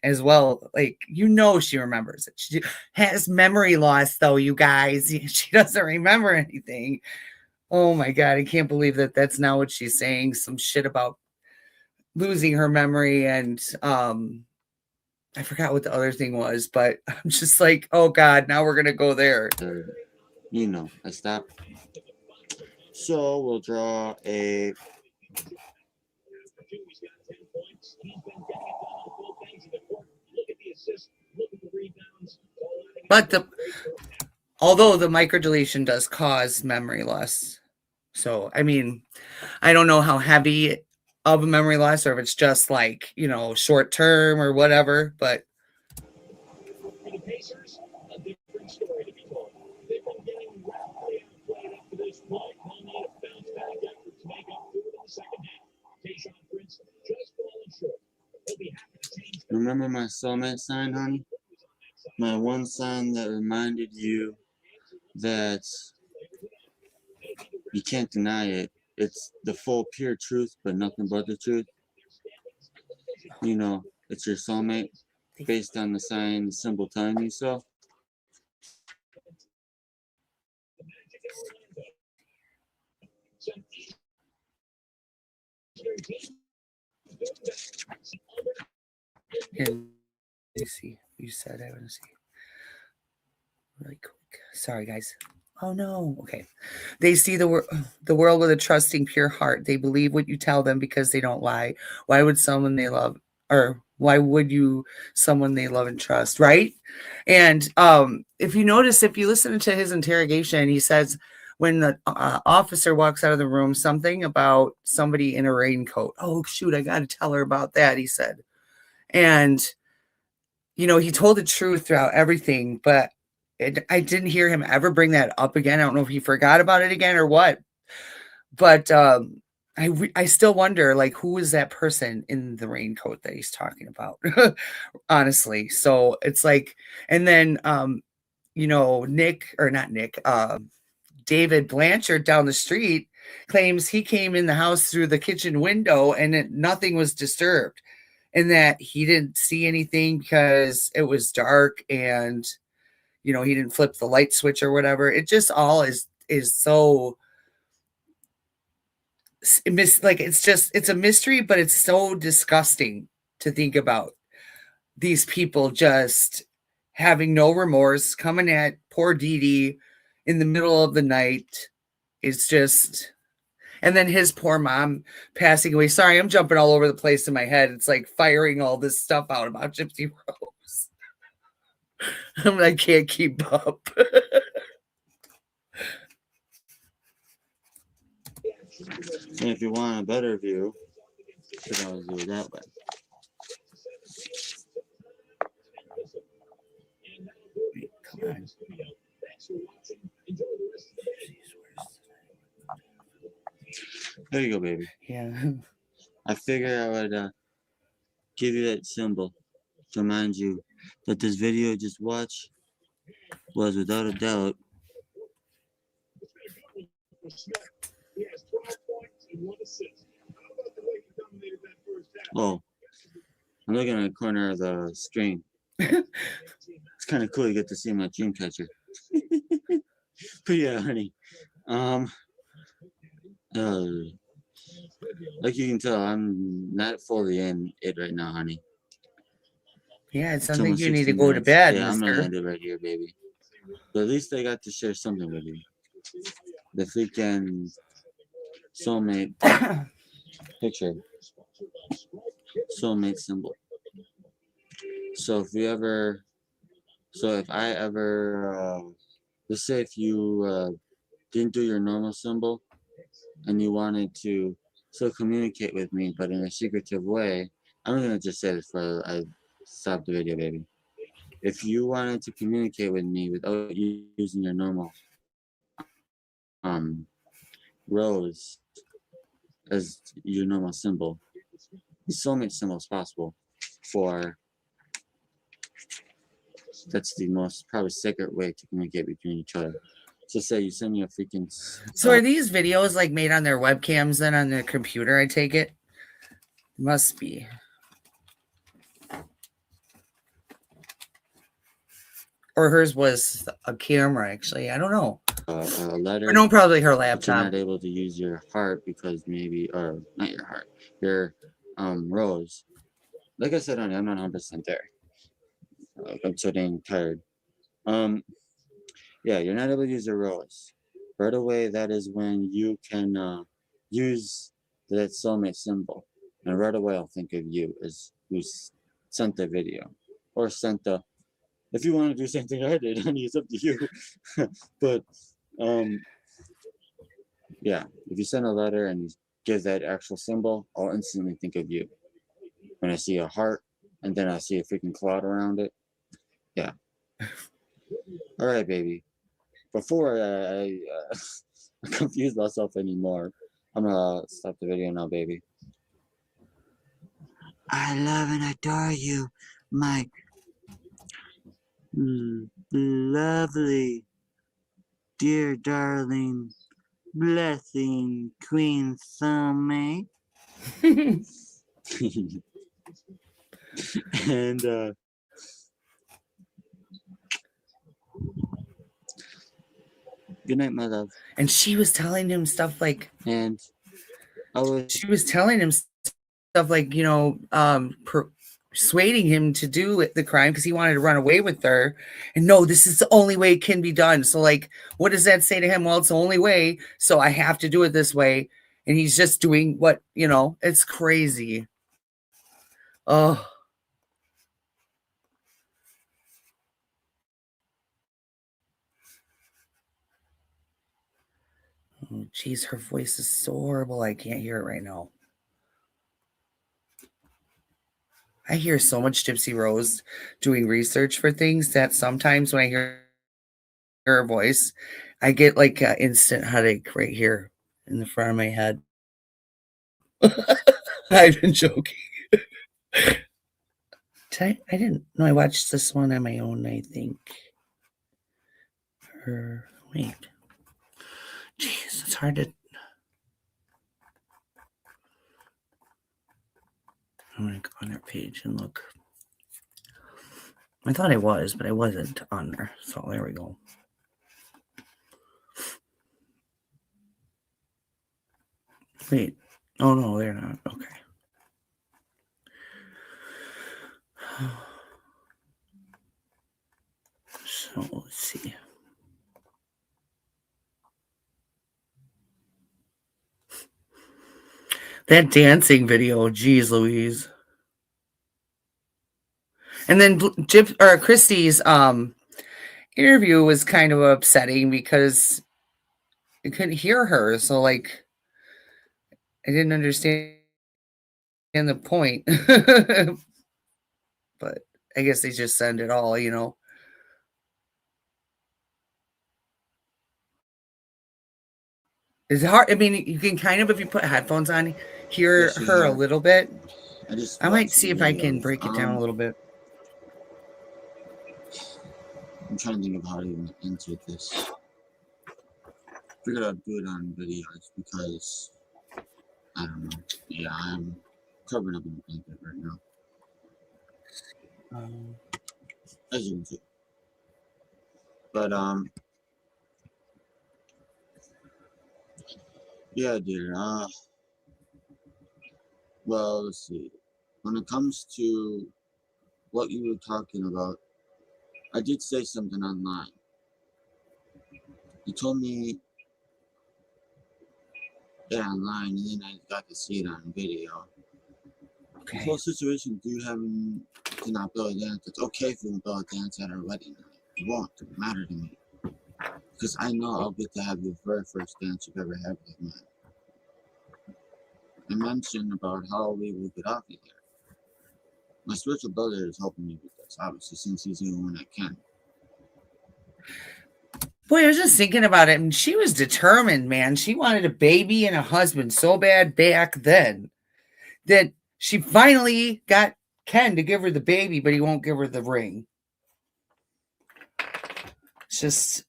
as well. Like, she remembers it. She has memory loss, though, you guys. She doesn't remember anything. Oh my God, I can't believe that that's not what she's saying. Some shit about losing her memory, and I forgot what the other thing was, but I'm just like, oh God, now we're gonna go there. I stopped. So we'll draw a. But although the microdeletion does cause memory loss, so I mean, I don't know how heavy of a memory loss or if it's just like short term or whatever, but. Remember my soulmate sign, honey? My one sign that reminded you that you can't deny it. It's the full, pure truth, but nothing but the truth. It's your soulmate based on the sign, the symbol telling you so. Here, let me see. You said I want to see really quick. Sorry, guys. Oh no. Okay. They see the world with a trusting, pure heart. They believe what you tell them because they don't lie. Why would someone they love, or why would you someone they love and trust, right? And if you notice, if you listen to his interrogation, he says when the officer walks out of the room, something about somebody in a raincoat. Oh shoot, I got to tell her about that. He said, and he told the truth throughout everything, but I didn't hear him ever bring that up again. I don't know if he forgot about it again or what, but I still wonder, like, who is that person in the raincoat that he's talking about? Honestly. So it's like, and then, David Blanchard down the street, claims he came in the house through the kitchen window and nothing was disturbed, and that he didn't see anything because it was dark and he didn't flip the light switch or whatever. It just all is so it's a mystery, but it's so disgusting to think about these people just having no remorse, coming at poor Dee Dee in the middle of the night. It's just, and then his poor mom passing away. Sorry, I'm jumping all over the place in my head. It's like firing all this stuff out about Gypsy Rose. I can't keep up. And if you want a better view, you should always do it that way. Come on. There you go, baby. Yeah. I figured I would give you that symbol to remind you that this video you just watched was without a doubt oh, I'm looking at the corner of the screen. It's kind of cool to get to see my dream catcher. But yeah, honey. Like you can tell, I'm not fully in it right now, honey. Yeah, it sounds like you need to go to bed. Yeah, I'm gonna end it right here, baby. But at least I got to share something with you. The freaking soulmate picture. Soulmate symbol. So if I ever, let's say if you didn't do your normal symbol and you wanted to still communicate with me, but in a secretive way, I'm gonna just say this before I stop the video, baby. If you wanted to communicate with me without using your normal rose as your normal symbol, the soulmate symbol is possible. That's the most probably sacred way to communicate between each other. So say you send me a freaking. So are these videos like made on their webcams then on the computer? I take it. Must be. Or hers was a camera, actually. I don't know. A letter. Or no, probably her You're laptop. not able to use your heart because maybe, or not your heart, your rose. Like I said, honey, I'm not 100% there. I'm so dang tired. Yeah, you're not able to use your rose. Right away, that is when you can use that soulmate symbol. And right away, I'll think of you as who sent the video. Or sent the, if you want to do the same thing I did, honey, it's up to you. But, yeah, if you send a letter and you give that actual symbol, I'll instantly think of you. When I see a heart, and then I see a freaking cloud around it. Yeah. All right, baby. Before I confuse myself anymore, I'm gonna stop the video now, baby. I love and adore you, my lovely, dear, darling, blessing queen soulmate. And good night, my love. And she was telling him stuff like, and she was telling him stuff like, persuading him to do the crime because he wanted to run away with her. And no, this is the only way it can be done. So like, what does that say to him? Well, it's the only way, so I have to do it this way. And he's just doing what, it's crazy. Oh. Oh, geez, her voice is so horrible. I can't hear it right now. I hear so much Gypsy Rose doing research for things that sometimes when I hear her voice, I get like an instant headache right here in the front of my head. I've been joking. I didn't know. I watched this one on my own, I think. Wait. Jeez, it's hard to. I'm gonna go on their page and look. I thought I was, but I wasn't on there. So there we go. Wait. Oh no, they're not. Okay. So let's see. That dancing video, geez Louise. And then Christie's interview was kind of upsetting because I couldn't hear her. So like I didn't understand the point. But I guess they just send it all, you know. It's hard. I mean, you can kind of, if you put headphones on, hear Yes, you her a have. little bit. I just I might watched the see if I can video. break it down a little bit. I'm trying to think of how to even answer this. Figured I'd do it on videos because I don't know. Yeah, I'm covering up in the blanket right now, as you can see. But yeah, dear. Well, let's see. When it comes to what you were talking about, I did say something online. You told me it online, and then I got to see it on video. Okay. This whole situation, do you having to not be able to dance? It's okay if you don't be able to dance at our wedding night. It won't matter to me. Because I know I'll get to have the very first dance you've ever had with me. I mentioned about how we will get off of here. My spiritual brother is helping me with this, obviously, since he's the only one that can. Boy, I was just thinking about it, and she was determined, man. She wanted a baby and a husband so bad back then that she finally got Ken to give her the baby, but he won't give her the ring. It's just,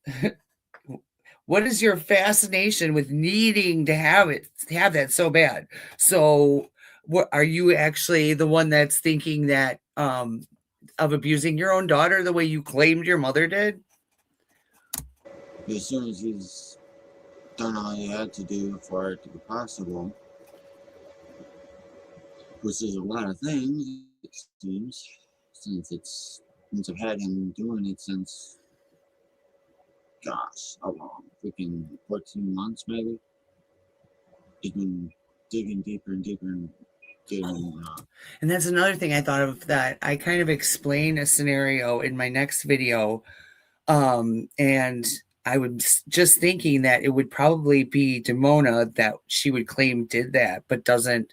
what is your fascination with needing to have that so bad? So, what are you actually the one that's thinking that of abusing your own daughter the way you claimed your mother did? But as soon as he's done all he had to do for it to be possible, which is a lot of things, it seems, since I've had him doing it since, gosh, how long? Freaking 14 months, maybe? He's been digging deeper and deeper and getting, And that's another thing I thought of, that I kind of explain a scenario in my next video. And I was just thinking that it would probably be Demona that she would claim did that, but doesn't,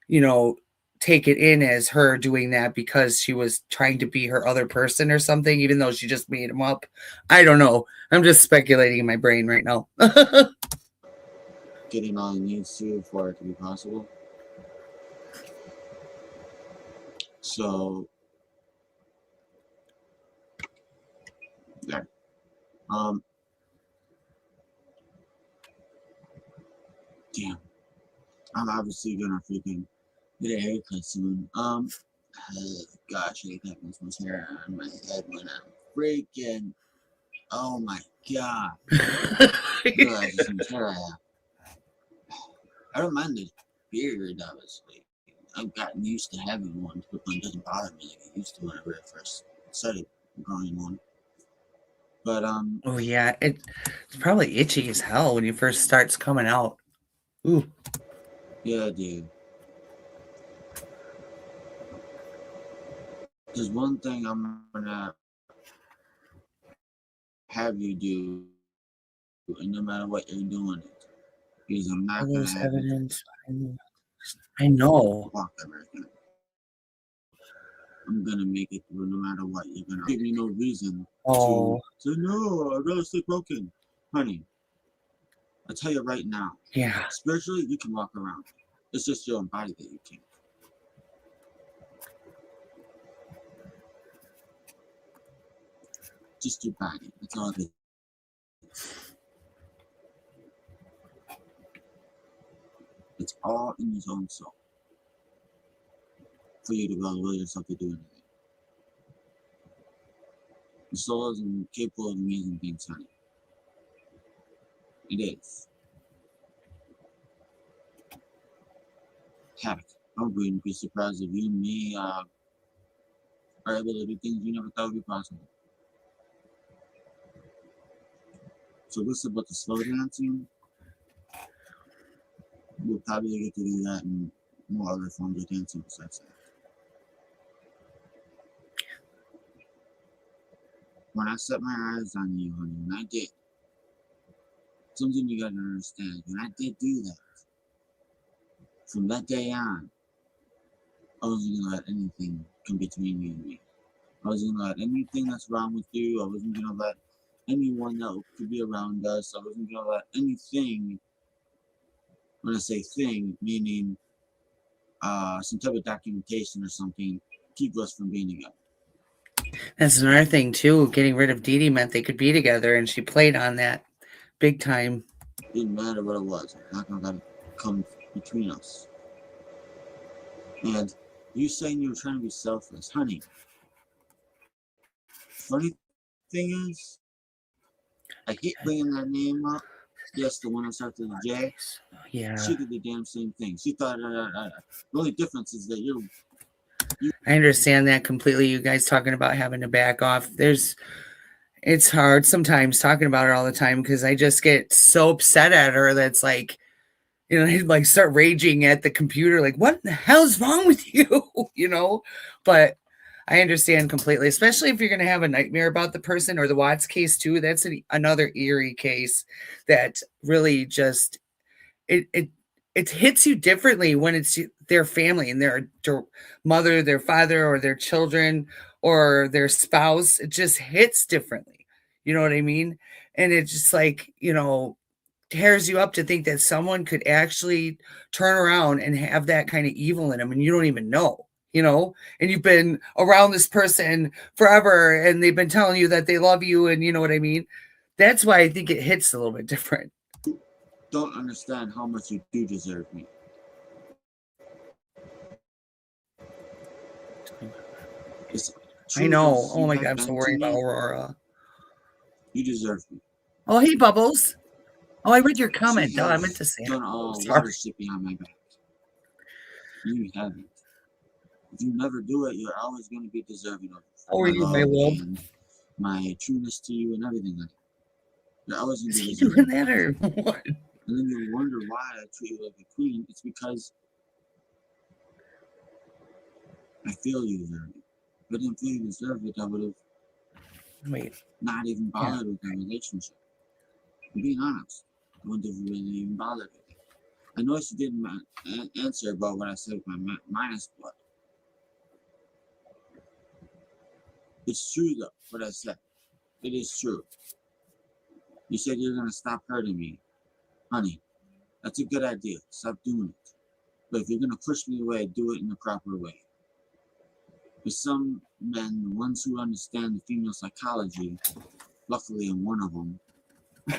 you know, take it in as her doing that because she was trying to be her other person or something, even though she just made him up. I don't know. I'm just speculating in my brain right now. getting all he needs to for it to be possible. So, yeah. Damn. I'm obviously gonna freaking get a haircut soon. Gosh, I got this much hair on my head when I'm freaking. Oh my god. Realize how much hair I have. I don't mind the beard, obviously. I've gotten used to having one. It doesn't bother me like it used to whenever I first started growing one. But Oh yeah, it's probably itchy as hell when it first starts coming out. Ooh. yeah, dude. There's one thing I'm gonna have you do, and no matter what you're doing it, because I'm All not gonna those have you evidence. I know. walk ever again. I'm gonna make it through no matter what. You're gonna give me no reason to Oh, say no. I'd rather stay broken, honey. I tell you right now, yeah. spiritually you can walk around. It's just your own body that you can't. Just your body. That's all it is. It's all in his own soul. for you to go will yourself to do anything. The soul is capable of amazing things, honey. It is. Heck, I wouldn't be surprised if you and me are able to do things you never thought would be possible. So this about the slow dancing. We'll probably get to do that in more other forms of dancing besides that. When I set my eyes on you, honey, and I did, something you gotta understand, when I did do that, from that day on, I wasn't gonna let anything come between you and me. I wasn't gonna let anything that's wrong with you, I wasn't gonna let anyone that could be around us, I wasn't gonna let anything, when I say thing, meaning some type of documentation or something, keep us from being together. That's another thing too. Getting rid of Dee Dee meant they could be together, and she played on that big time. Didn't matter what it was. I'm not gonna let it come between us. And you saying you were trying to be selfless, honey. Funny thing is, I hate bringing that name up. Yes, the one that starts with a J. Yeah. She did the damn same thing. She thought the only difference is that you. I understand that completely. You guys talking about having to back off. It's hard sometimes talking about her all the time because I just get so upset at her that's like, you know, I'd like start raging at the computer, like, what the hell's wrong with you? You know, but I understand completely, especially if you're going to have a nightmare about the person, or the Watts case too. That's another eerie case that really just, it hits you differently when it's their family and their mother, their father, or their children, or their spouse. It just hits differently. You know what I mean? And it's just like, you know, tears you up to think that someone could actually turn around and have that kind of evil in them, and you don't even know, you know, and you've been around this person forever and they've been telling you that they love you, and you know what I mean? That's why I think it hits a little bit different. Don't understand how much you do deserve me. I know. Oh my God, I'm so worried about Aurora. You deserve me. Oh, hey, Bubbles. Oh, I read your comment. I meant to say it. Done all water shit behind my back. You haven't. If you never do it, you're always going to be deserving of my love and my trueness to you and everything like that. You're always going to be doing that, or what? And then you wonder why I treat you like a queen. It's because I feel you deserve it. If I didn't feel you deserve it, I would have not even bothered with that relationship. I'm being honest. I wouldn't have really even bothered with it. I know she didn't answer about what I said with my minus blood. It's true though, what I said. It is true. You said you're going to stop hurting me. Honey, that's a good idea. Stop doing it. But if you're going to push me away, do it in the proper way. For some men, the ones who understand the female psychology, luckily I'm one of them,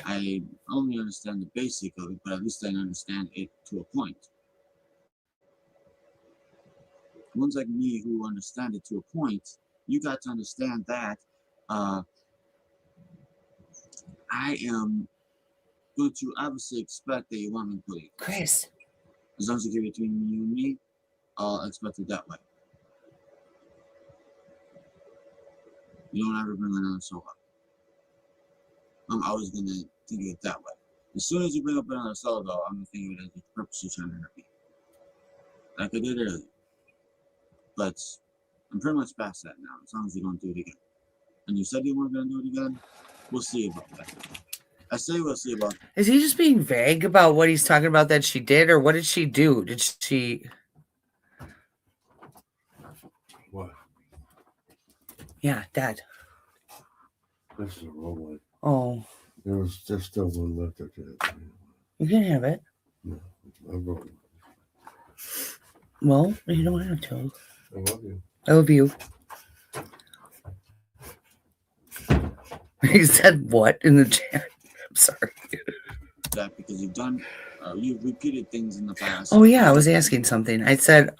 I only understand the basic of it, but at least I understand it to a point. Ones like me who understand it to a point, you got to understand that I am going to obviously expect that you want me to believe. Chris. As long as you keep it between you and me, I'll expect it that way. You don't ever bring another soul up. I'm always going to think of it that way. As soon as you bring up another soul, though, I'm going to think of it as you're purposely trying to hurt me. Like I did earlier. But I'm pretty much past that now, as long as you don't do it again. And you said you weren't going to do it again? We'll see about that. I say we'll see about that. Is he just being vague about what he's talking about that she did, or what did she do? Did she... What? Yeah, Dad. This is a rolling. Oh. There's still one left of that. You can have it. No, I'm rolling. Well, you don't have to. I love you. I love you. He said what in the chat? I'm sorry. That because you've done You've repeated things in the past. Oh yeah, I was asking something. I said,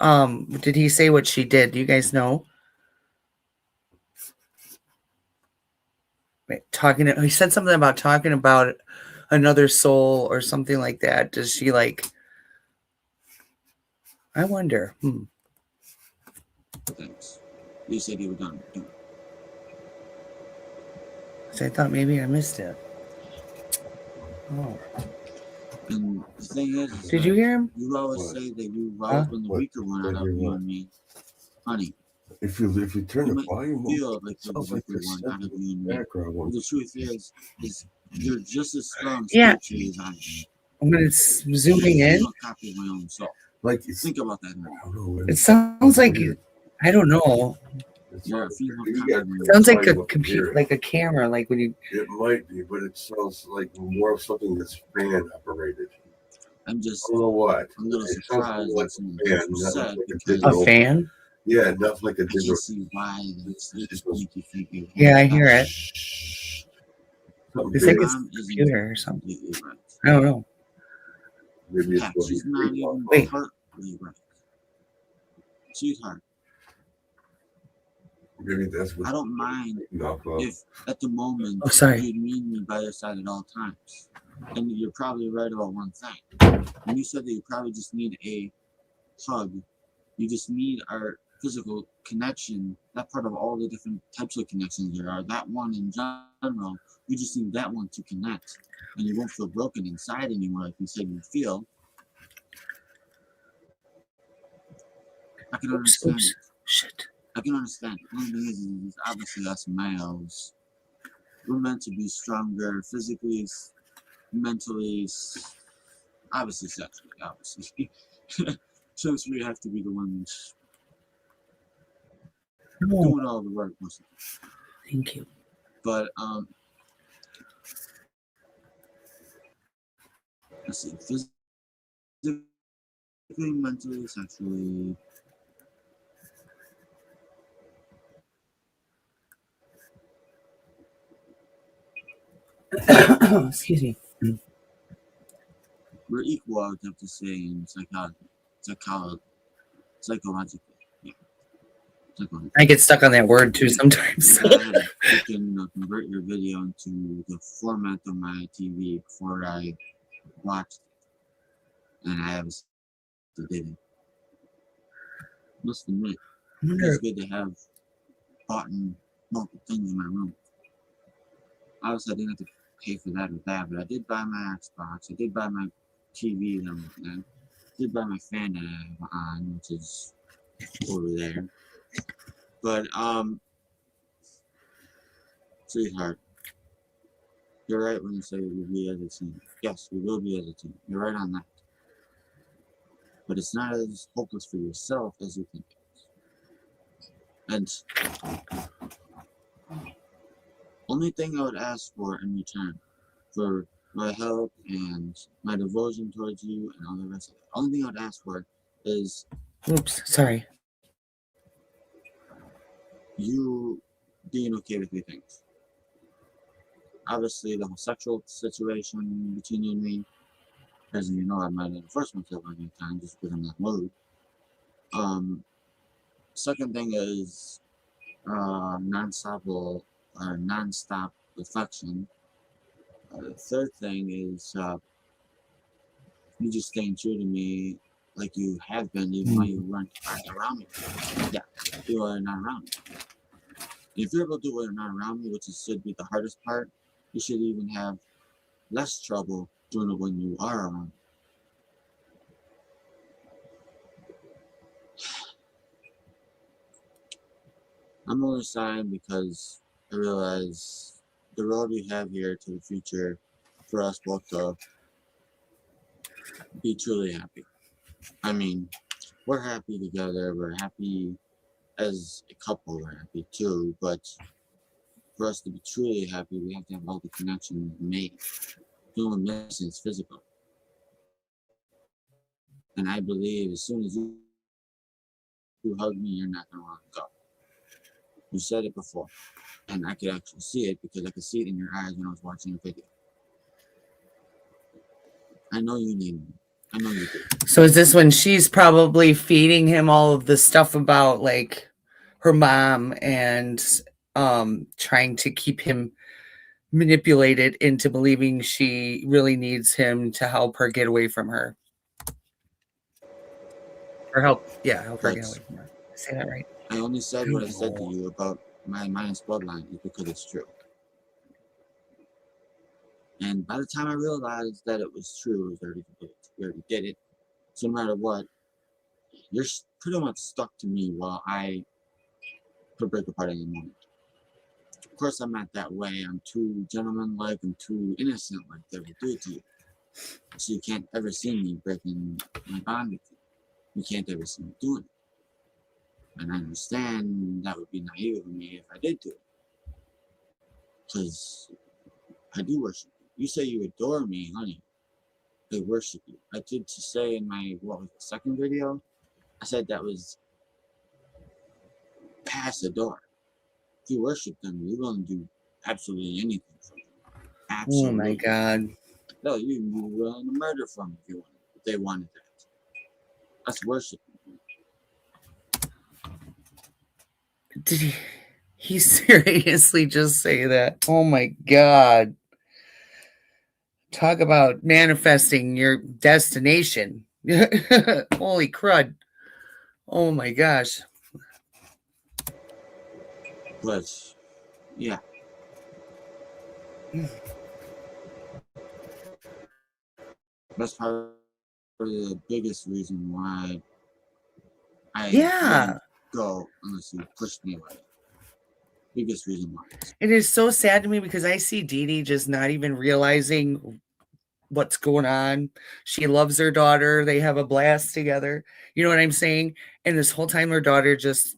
did he say what she did? Do you guys know? Wait, he said something about talking about another soul or something like that. Does she like? I wonder. Things. You said you were gonna do. So I thought maybe I missed it. Oh. And the thing is Did you hear him? you always What? say that you've always Huh? been the What? weaker one out What of do you you want? and me. Honey, If you turn you the might volume up, feel like it you're the sounds like weaker there's one out of something you and in the me. background. But the truth is you're just as strong Yeah. spiritually as I am. When it's zooming in, I'm a copy of my own soul. Like it's, Think about that. I don't know. it sounds like I don't know. You're a female You copy got- of my It own sounds soul. like a computer, like a camera, like when you. It might be, but it sounds like more of something that's fan operated. I'm just I don't know what. a little It sounds surprised like that some of a the fan, things were not said like a because digital. A fan? Yeah, not like a I digital. can see why that's It's to make you think you Yeah, I hear it. Something It's like big. it's a Mom isn't computer or something. completely right. I don't know. Maybe it's Heck, what she's you not think even Wait. partly right. Sweetheart, Maybe that's what I don't mind knock off. if at the moment Oh, sorry. you'd need me by your side at all times. And you're probably right about one thing. When you said that you probably just need a hug, you just need our physical connection, that part of all the different types of connections there are, that one in general, you just need that one to connect. And you won't feel broken inside anymore like you said you'd feel. I can understand it. Shit. I can understand it. The only thing is obviously us males, we're meant to be stronger physically, mentally, obviously sexually, obviously. Since we have to be the ones No, doing all the work most of the time. thank you. But let's see, physically, mentally, sexually. Excuse me. We're equal, I would have to say, in psychologically. Yeah, psychologically. I get stuck on that word too sometimes. Go ahead and you can convert your video into the format of my TV before I watched it, and I obviously didn't. Must admit, I wonder it's good to have bought multiple things in my room. Obviously, I didn't have to pay for that or that, but I did buy my Xbox. I did buy my TV that I'm looking at. I did buy my fan that I have on, which is over there. But sweetheart, you're right when you say we'll be as a team. Yes, we will be as a team. You're right on that. But it's not as hopeless for yourself as you think it is. And only thing I would ask for in return for my help and my devotion towards you and all the rest of it, only thing I would ask for is oops, sorry. you being okay with 3 things. Obviously, the whole sexual situation between you and me, as you know, I might have enforced myself a few times just because I'm in that mood. Second thing is non-stop affection. The third thing is you just staying true to me like you have been, even though you weren't around me. Yeah, you are not around me. If you're able to do it when you're not around me, which should be the hardest part, you should even have less trouble doing it when you are around. I'm only sighing because I realize the road we have here to the future for us both to be truly happy. I mean, we're happy together, we're happy as a couple, we're happy too, but for us to be truly happy, we have to have all the connections made. The only missing is physical. And I believe as soon as you hug me, you're not going to want to go. You said it before, and I could actually see it because I could see it in your eyes when I was watching the video. I know you need me. I know you do. So is this when she's probably feeding him all of the stuff about like her mom and trying to keep him manipulated into believing she really needs him to help her get away from her? Or help her But get away from her. Say that right? I only said I what don't I said to know. you about my minus bloodline is because it's true. And by the time I realized that it was true, it was already did. We already did it. So no matter what, you're pretty much stuck to me while I could break apart any moment. Of course, I'm not that way. I'm too gentlemanlike and too innocent like they would do it to you. So you can't ever see me breaking my bond with you. You can't ever see me doing it. And I understand that would be naive of me if I did do it. Because I do worship you. You say you adore me, honey. I worship you. I did to say in my, what was the second video? I said that was past adore. If you worship them, you're willing to do absolutely anything for them. Oh my Absolutely. God. No, you'd be willing to murder for them if you wanted. If they wanted that. That's worship. Did he seriously just say that? Oh my God. Talk about manifesting your destination. Holy crud. Oh my gosh. But yeah. That's probably the biggest reason why I Yeah. wouldn't go unless you pushed me away. Biggest reason why. It is so sad to me because I see Dee Dee just not even realizing what's going on. She loves her daughter. They have a blast together. You know what I'm saying? And this whole time her daughter just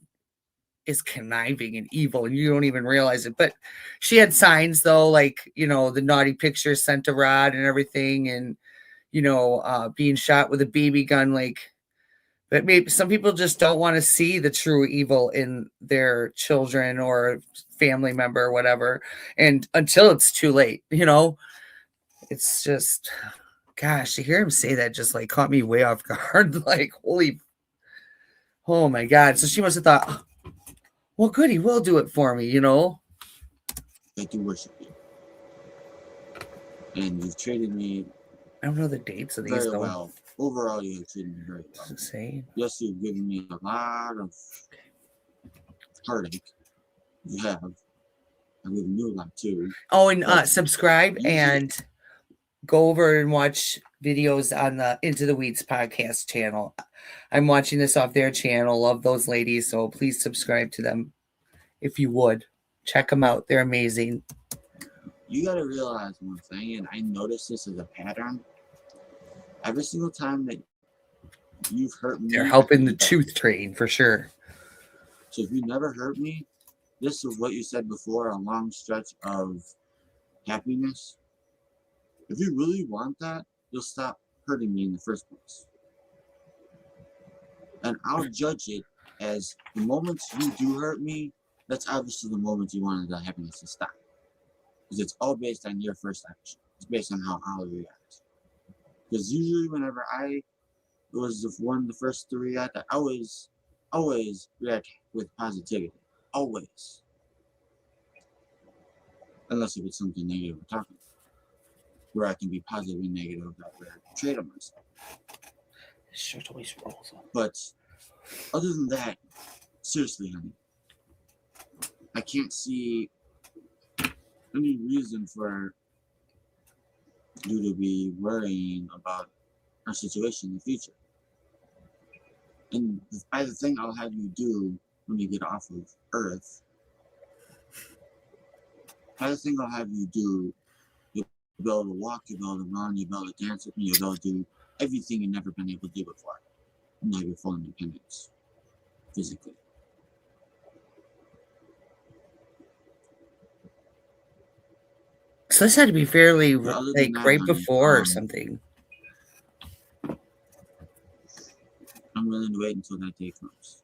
is conniving and evil and you don't even realize it. But she had signs though, like, the naughty pictures sent to Rod and everything, and being shot with a BB gun, like. But maybe some people just don't want to see the true evil in their children or family member or whatever. And until it's too late, it's just, gosh, to hear him say that just like caught me way off guard. Like, oh my God. So she must have thought, well, good, he will do it for me, I do worship you. And you've treated me I don't know the dates of these very though. well. Overall, you have treated me very well. Does it say? Yes, you've given me a lot of heartache. You have. I've given you a lot too. Oh, and But subscribe usually, and go over and watch videos on the Into the Weeds podcast channel. I'm watching this off their channel. Love those ladies. So please subscribe to them if you would. Check them out. They're amazing. you gotta realize one thing, and I noticed this as a pattern. Every single time that you've hurt me, They're I helping hurt the you back. truth train for sure. So if you never hurt me, this is what you said before, a long stretch of happiness. If you really want that, you'll stop hurting me in the first place. And I'll judge it as the moments you do hurt me, that's obviously the moment you wanted that happiness to stop. Because it's all based on your first action. It's based on how I'll react. Because usually whenever I was the first to react, I always react with positivity. Always. Unless if it's something negative we're talking about. Where I can be positive and negative that way I portrayed on myself. Shirt always rolls up. But other than that, seriously, honey, I can't see any reason for you to be worrying about our situation in the future. And by the thing I'll have you do when you get off of Earth, by the thing I'll have you do, you'll be able to walk, you'll be able to run, you'll be able to dance with me, you'll be able to do everything you've never been able to do before. And have your full independence, physically. So this had to be fairly But other like than that, right honey, before or something. I'm willing to wait until that day comes.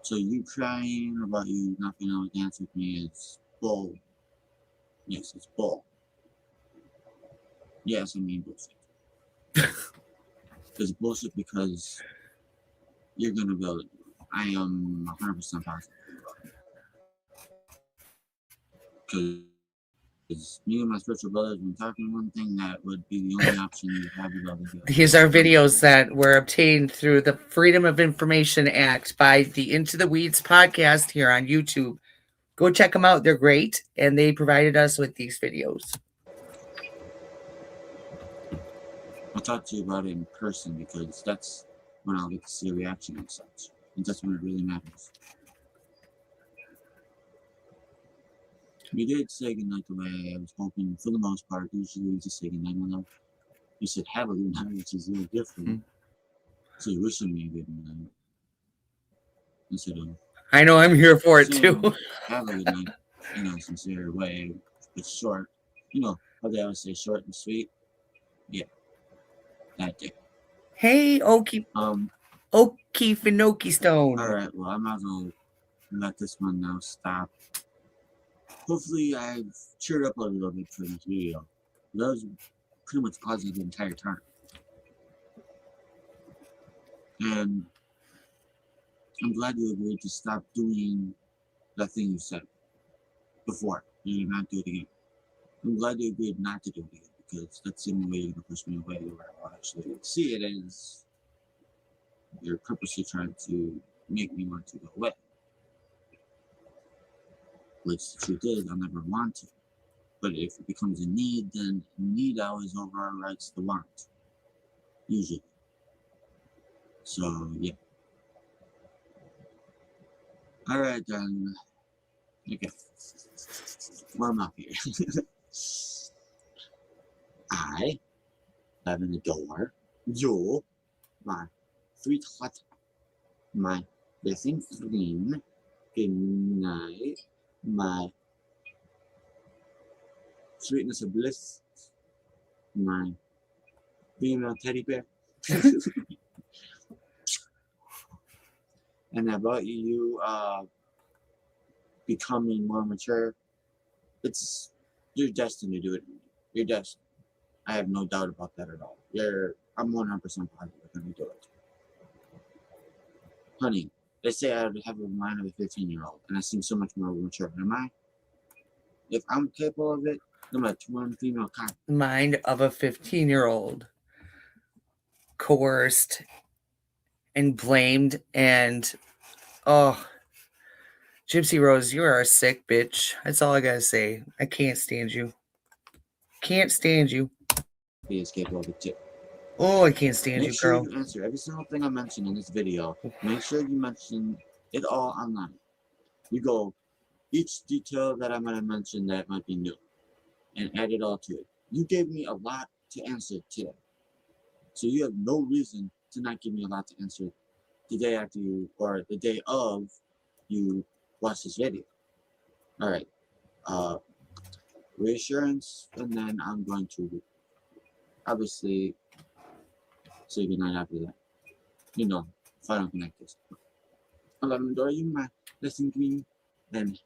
So you crying about you not being able to dance with me is bull. Yes, it's bull. Yes, I mean bullshit. It's bullshit because you're gonna be able to do it. I am 100% positive about it. Because me and my spiritual brothers, when talking one thing, that would be the only option you have to be able to do. These are videos that were obtained through the Freedom of Information Act by the Into the Weeds podcast here on YouTube. Go check them out. They're great. And they provided us with these videos. I'll talk to you about it in person because that's when I'll get to see a reaction and such. And that's when it really matters. We did say goodnight the way I was hoping for the most part. Usually we just say goodnight, my love. You said have a good night, which is a little different. Mm-hmm. So you're wishing me a good night. Instead of I know I'm here for it too. Have a good night in a sincere way. It's short. You know how they always say short and sweet? Yeah. That day. Hey, Okie Finoki Stone. Alright, well I might as well let this one now stop. Hopefully I've cheered up a little bit for this video. That was pretty much positive the entire time. And I'm glad you agreed to stop doing that thing you said before. You're not do it again. I'm glad you agreed not to do it again because that's the only way you're going to push me away where I'll actually see it as you're purposely trying to make me want to go away. Which the truth is, I'll never want to. But if it becomes a need, then need always overrides the want. Usually. So, yeah. Alright, then. Okay. Warm up here. I have an adore you, my sweetheart, my best friend, good night, my sweetness of bliss, my female teddy bear. And about you becoming more mature, you're destined to do it. You're destined. I have no doubt about that at all. I'm 100% positive you're going to do it. Honey, they say I have a mind of a 15-year-old, and I seem so much more mature. Am I? If I'm capable of it, I'm a twin female cock. Mind of a 15-year-old. Coerced and blamed and Gypsy Rose, you are a sick bitch. That's all I gotta say. I can't stand you. Can't stand you. Be as capable of it too. Oh, I can't stand you, girl. Make sure you answer every single thing I mentioned in this video. Make sure you mention it all online. You go each detail that I might have mentioned that might be new and add it all to it. You gave me a lot to answer today. So you have no reason to not give me a lot to answer the day after you, or the day of you watch this video. Alright. Reassurance, and then I'm going to obviously say goodnight after that. You know, if I don't connect this. I love and adore you, my blessing queen. And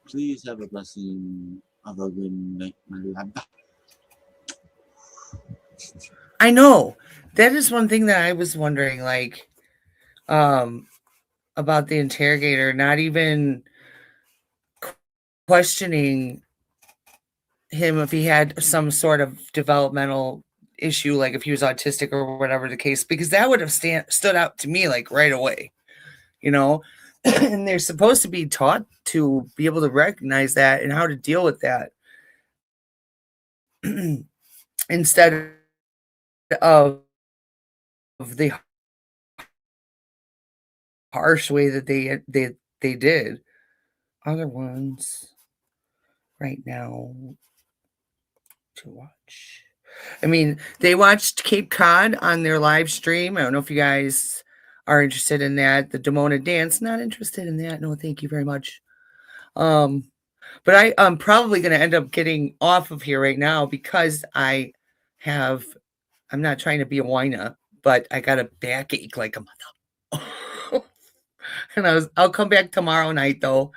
please have a blessing of a good night, my love. I know. That is one thing that I was wondering, like, about the interrogator, not even questioning him if he had some sort of developmental issue, like if he was autistic or whatever the case, because that would have stood out to me like right away, you know. And they're supposed to be taught to be able to recognize that and how to deal with that instead of the harsh way that they did. Other ones right now to watch. I mean, they watched Cape Cod on their live stream. I don't know if you guys are interested in that. The Demona dance, not interested in that. No, thank you very much. But I'm probably going to end up getting off of here right now because I'm not trying to be a whiner, but I got a backache like a mother. And I'll come back tomorrow night though.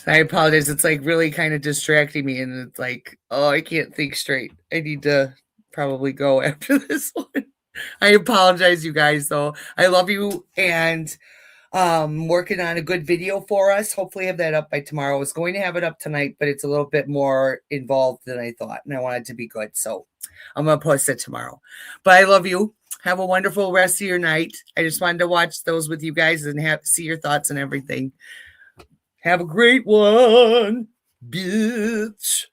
I apologize. It's like really kind of distracting me, and it's like, oh, I can't think straight. I need to probably go after this one. I apologize, you guys, though. I love you, and working on a good video for us. Hopefully have that up by tomorrow. I was going to have it up tonight, but it's a little bit more involved than I thought, and I want it to be good. So I'm going to post it tomorrow. But I love you. Have a wonderful rest of your night. I just wanted to watch those with you guys and see your thoughts and everything. Have a great one, bitch.